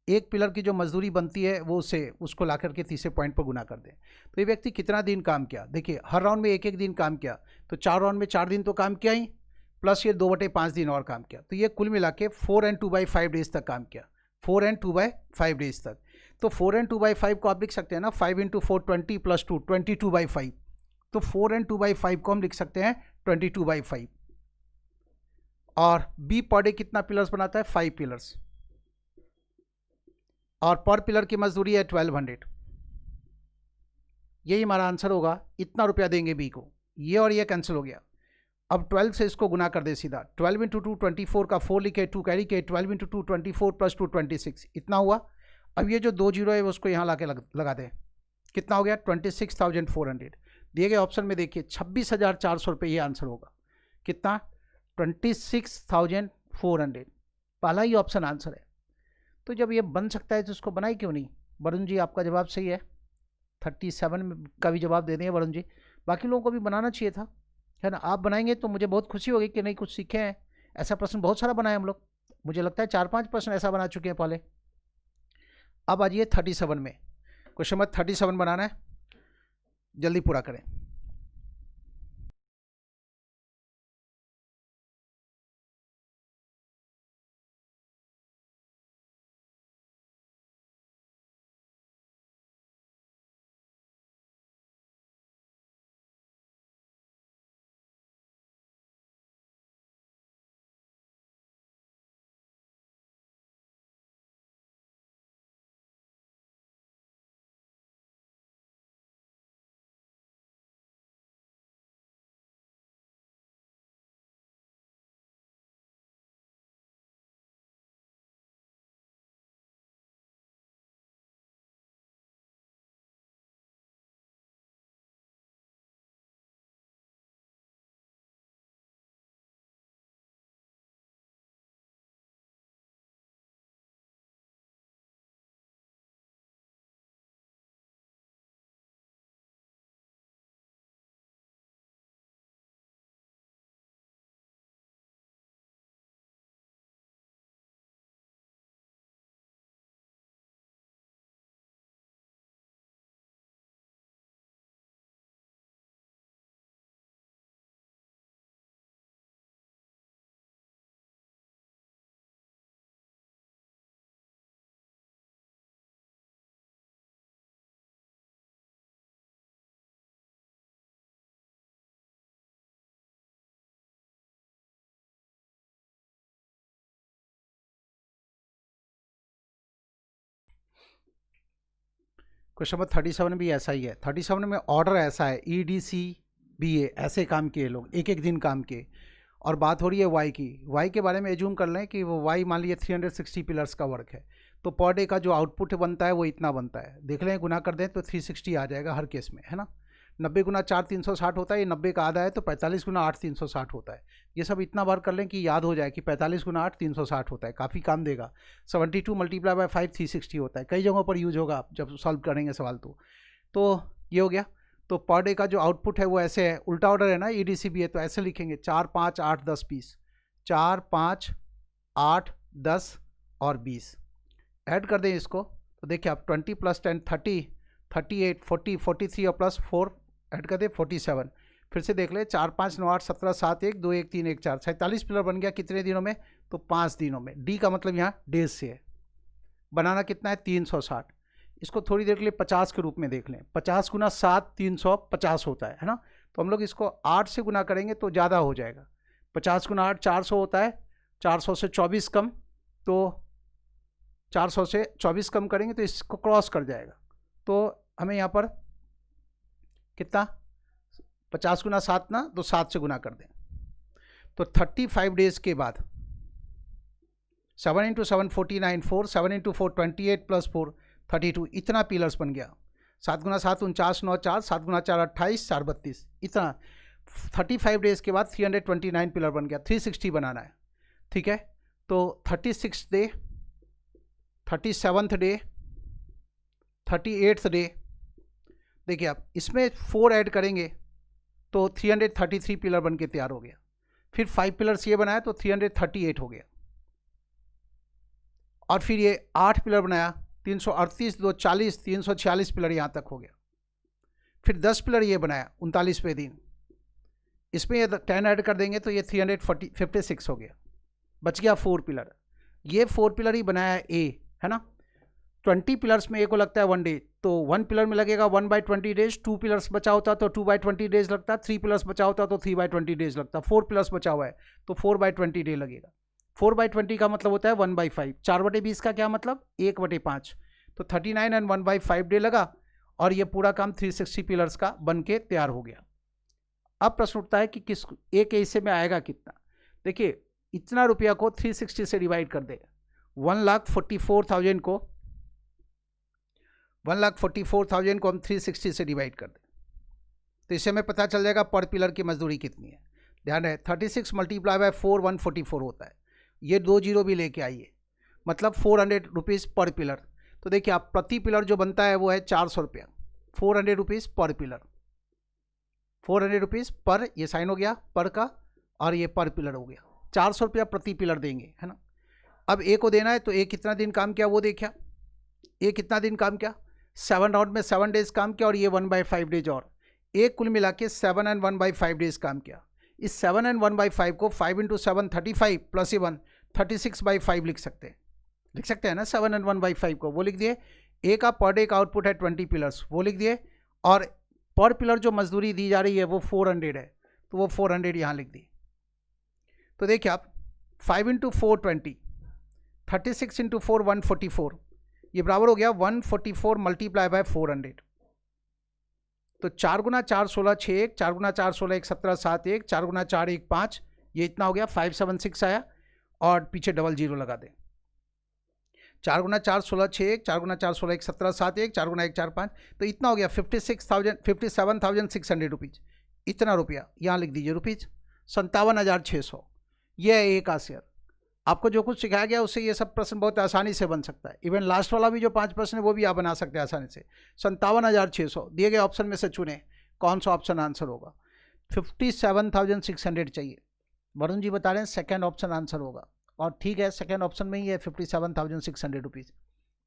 एक पिलर की जो मजदूरी बनती है वो उसको ला करके तीसरे पॉइंट पर गुना कर दें। तो ये व्यक्ति कितना दिन काम किया? देखिए हर राउंड में एक एक दिन काम किया, तो 4 राउंड में 4 दिन तो काम किया ही, प्लस ये 2/5 दिन और काम किया। तो ये कुल मिला के 4 एंड 2/5 डेज तक काम किया। 4 एंड 2/5 डेज तक। तो 4 एंड 2/5 को आप लिख सकते हैं ना, 5 इंटू 4 20 प्लस 2 22/5। तो 4 एंड 2/5 को हम लिख सकते हैं 22/5। और बी पर डे कितना पिलर्स बनाता है? 5 पिलर्स, और पर पिलर की मजदूरी है 1,200। यही हमारा आंसर होगा। इतना रुपया देंगे बी को। ये और ये कैंसिल हो गया। अब 12 से इसको गुना कर दे सीधा। 12 इंटू 2 24 का 4 लिखे, 2 कैरी के, 12 इंटू 2 24 प्लस 2 26, इतना हुआ। अब ये जो 2 जीरो है उसको यहाँ ला के लगा दें। कितना हो गया? 26,400। दिए गए ऑप्शन में देखिए 26,400 रुपये ये आंसर होगा। कितना? 26,400। पहला ही ऑप्शन आंसर है। तो जब ये बन सकता है तो इसको बनाई क्यों नहीं? वरुण जी आपका जवाब सही है। 37 का भी जवाब दे दें वरुण जी। बाकी लोगों को भी बनाना चाहिए था, है ना। आप बनाएंगे तो मुझे बहुत खुशी होगी कि नहीं कुछ सीखे हैं। ऐसा प्रश्न बहुत सारा बनाए हम लोग, मुझे लगता है 4-5 प्रश्न ऐसा बना चुके हैं पहले। अब आ जाइए 37 में। क्वेश्चन नंबर 37 बनाना है, जल्दी पूरा करें। क्वेश्चन नंबर 37 भी ऐसा ही है। 37 में ऑर्डर ऐसा है, EDCBA ऐसे काम किए लोग, एक एक दिन काम किए। और बात हो रही है वाई की। वाई के बारे में एज्यूम कर लें कि वो वाई मान लीजिए 360 पिलर्स का वर्क है, तो पर डे का जो आउटपुट बनता है वो इतना बनता है। देख लें, गुना कर दें तो 360 आ जाएगा हर केस में, है ना। 90 गुना 4 360 होता है, ये 90 का आधा है, तो 45 गुना 8 360 होता है। ये सब इतना बार कर लें कि याद हो जाए कि 45 गुना 8 360 होता है, काफ़ी काम देगा। 72 मल्टीप्लाई बाय 5 360 होता है, कई जगहों पर यूज होगा आप जब सॉल्व करेंगे सवाल। तो ये हो गया। तो पर डे का जो आउटपुट है वो ऐसे है, उल्टा ऑर्डर है ना EDCBA, तो ऐसे लिखेंगे 4 5 8 10 पीस, 4 5 8 10 और 20। ऐड कर दें इसको तो देखिए आप 20 + 10 30, 38 40 43 और प्लस 4 ऐड कर दें 47। फिर से देख ले, 4 5 9 8 17 7 1 2 1 3 1 4, 47 पिलर बन गया। कितने दिनों में? तो 5 दिनों में। डी का मतलब यहाँ डेज से है। बनाना कितना है? 360। इसको थोड़ी देर के लिए 50 के रूप में देख लें। 50 गुना 7 350 होता है ना। तो हम लोग इसको 8 से गुना करेंगे तो ज़्यादा हो जाएगा। 50 गुना 8 400 होता है, 400 से 24 कम, तो 400 से 24 कम करेंगे तो इसको क्रॉस कर जाएगा। तो हमें यहाँ पर कितना? 50 गुना 7 ना, तो 7 से गुना कर दें तो 35 डेज के बाद 7 × 7 49, 4 7 × 4 28 + 4 32, इतना पिलर्स बन गया। 7 गुना 7 49 9 4, 7 गुना 4 28 4 32, इतना 35 डेज के बाद 329 पिलर बन गया। 360 बनाना है, ठीक है। तो 36 day, 37th day, 38th day, देखिए आप इसमें 4 ऐड करेंगे तो 333 पिलर बन के तैयार हो गया। फिर 5 पिलर्स ये बनाया तो 338 हो गया। और फिर ये 8 पिलर बनाया, 338 2 40, 346 पिलर यहाँ तक हो गया। फिर 10 पिलर ये बनाया 39वें दिन, इसमें ये 10 ऐड कर देंगे तो ये 356 हो गया। बच गया 4 पिलर। ये 4 पिलर ही बनाया ए, है ना। 20 पिलर्स में ए को लगता है 1 डे, तो 1 पिलर में लगेगा 1/20 डेज। 2 पिलर्स बचा होता तो 2/20 डेज लगता। 3 पिलर्स बचा होता तो 3/20 डेज लगता। 4 पिलर्स बचा हुआ है तो 4/20 डे लगेगा। 4/20 का मतलब होता है 1/5। 4/20 का क्या मतलब? 1/5। तो 39 एंड 1/5 डे लगा और ये पूरा काम 360 पिलर्स का बन के तैयार हो गया। अब प्रश्न उठता है कि किस एक हिस्से में आएगा कितना। देखिए, इतना रुपया को 360 से डिवाइड कर दे। 1,44,000 को 1,44,000 को हम 360 से डिवाइड कर दें तो इससे हमें पता चल जाएगा पर पिलर की मजदूरी कितनी है। ध्यान है, 36 मल्टीप्लाई बाय 4 144 होता है। ये 2 जीरो भी लेके आइए, मतलब 400 रुपीज़ पर पिलर। तो देखिए आप, प्रति पिलर जो बनता है वो है 400 रुपया। 400 रुपीज़ पर पिलर, 400 रुपीज़ पर, ये साइन हो गया पर का, और ये पर पिलर हो गया। 400 रुपया प्रति पिलर देंगे, है ना। अब ए को देना है तो ए कितना दिन काम किया वो देखा। ए कितना दिन काम किया? 7 राउंड में 7 डेज काम किया और ये 1/5 डेज। और एक कुल मिला के 7 एंड 1/5 डेज काम किया। इस 7 एंड 1/5 को 5 × 7 35 + 1 36/5 लिख सकते हैं ना। 7 एंड 1/5 को वो लिख दिए। ए का पर डे का आउटपुट है 20 पिलर्स, वो लिख दिए। और पर पिलर जो मजदूरी दी जा रही है वो 400 है, तो वो 400 यहाँ लिख दी। तो देखिए आप, 5 × 4 20, 36 × 4 144, ये बराबर हो गया 144 मल्टीप्लाई बाय 400। तो 4 गुना 4 16 6 1, 4 गुना 4 16 1 17 7 1, 4 गुना 4 1 5, ये इतना हो गया 576 आया। और पीछे डबल जीरो लगा दें। 4 गुना 4 16 6 1, 4 गुना 4 16 1 17 7 1, 4 गुना 1 4 5, तो इतना हो गया 57,600 रुपीज़। इतना रुपया यहाँ लिख दीजिए, रुपीज़ 57,600। यह है ए का शेयर। आपको जो कुछ सिखाया गया उससे ये सब प्रश्न बहुत आसानी से बन सकता है। इवन लास्ट वाला भी जो 5 प्रश्न है वो भी आप बना सकते हैं आसानी से। 57,600 दिए गए ऑप्शन में से चुने कौन सा ऑप्शन आंसर होगा। 57,600 चाहिए। वरुण जी बता रहे हैं सेकेंड ऑप्शन आंसर होगा, और ठीक है, सेकेंड ऑप्शन में ही है 57,600 रुपीज़,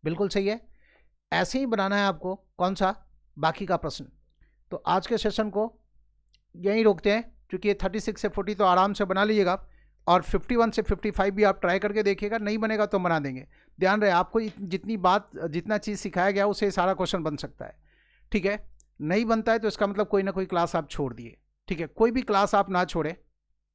बिल्कुल सही है। ऐसे ही बनाना है आपको। कौन सा? बाकी का प्रश्न। तो आज के सेशन को यहीं रोकते हैं, क्योंकि ये 36 से 40 तो आराम से बना लीजिएगा, और 51 से 55 भी आप ट्राई करके देखिएगा। नहीं बनेगा तो बना देंगे। ध्यान रहे, आपको जितना चीज़ सिखाया गया उससे सारा क्वेश्चन बन सकता है, ठीक है। नहीं बनता है तो इसका मतलब कोई ना कोई क्लास आप छोड़ दिए, ठीक है। कोई भी क्लास आप ना छोड़े,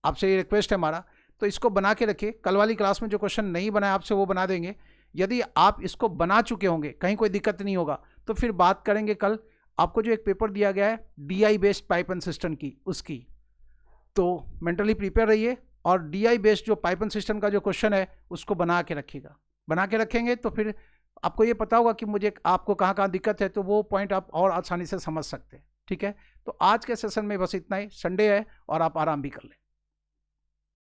आपसे ये रिक्वेस्ट है हमारा। तो इसको बना के रखिए। कल वाली क्लास में जो क्वेश्चन नहीं बनाया आपसे वो बना देंगे। यदि आप इसको बना चुके होंगे, कहीं कोई दिक्कत नहीं होगा, तो फिर बात करेंगे कल। आपको जो एक पेपर दिया गया है DI based pipe and system की, उसकी तो मेंटली प्रिपेयर रहिए, और DI बेस्ड जो पाइप एंड सिस्टम का जो क्वेश्चन है उसको बना के रखिएगा। बना के रखेंगे तो फिर आपको ये पता होगा कि मुझे आपको कहाँ कहाँ दिक्कत है, तो वो पॉइंट आप और आसानी से समझ सकते हैं। ठीक है, तो आज के सेशन में बस इतना ही। संडे है और आप आराम भी कर लें।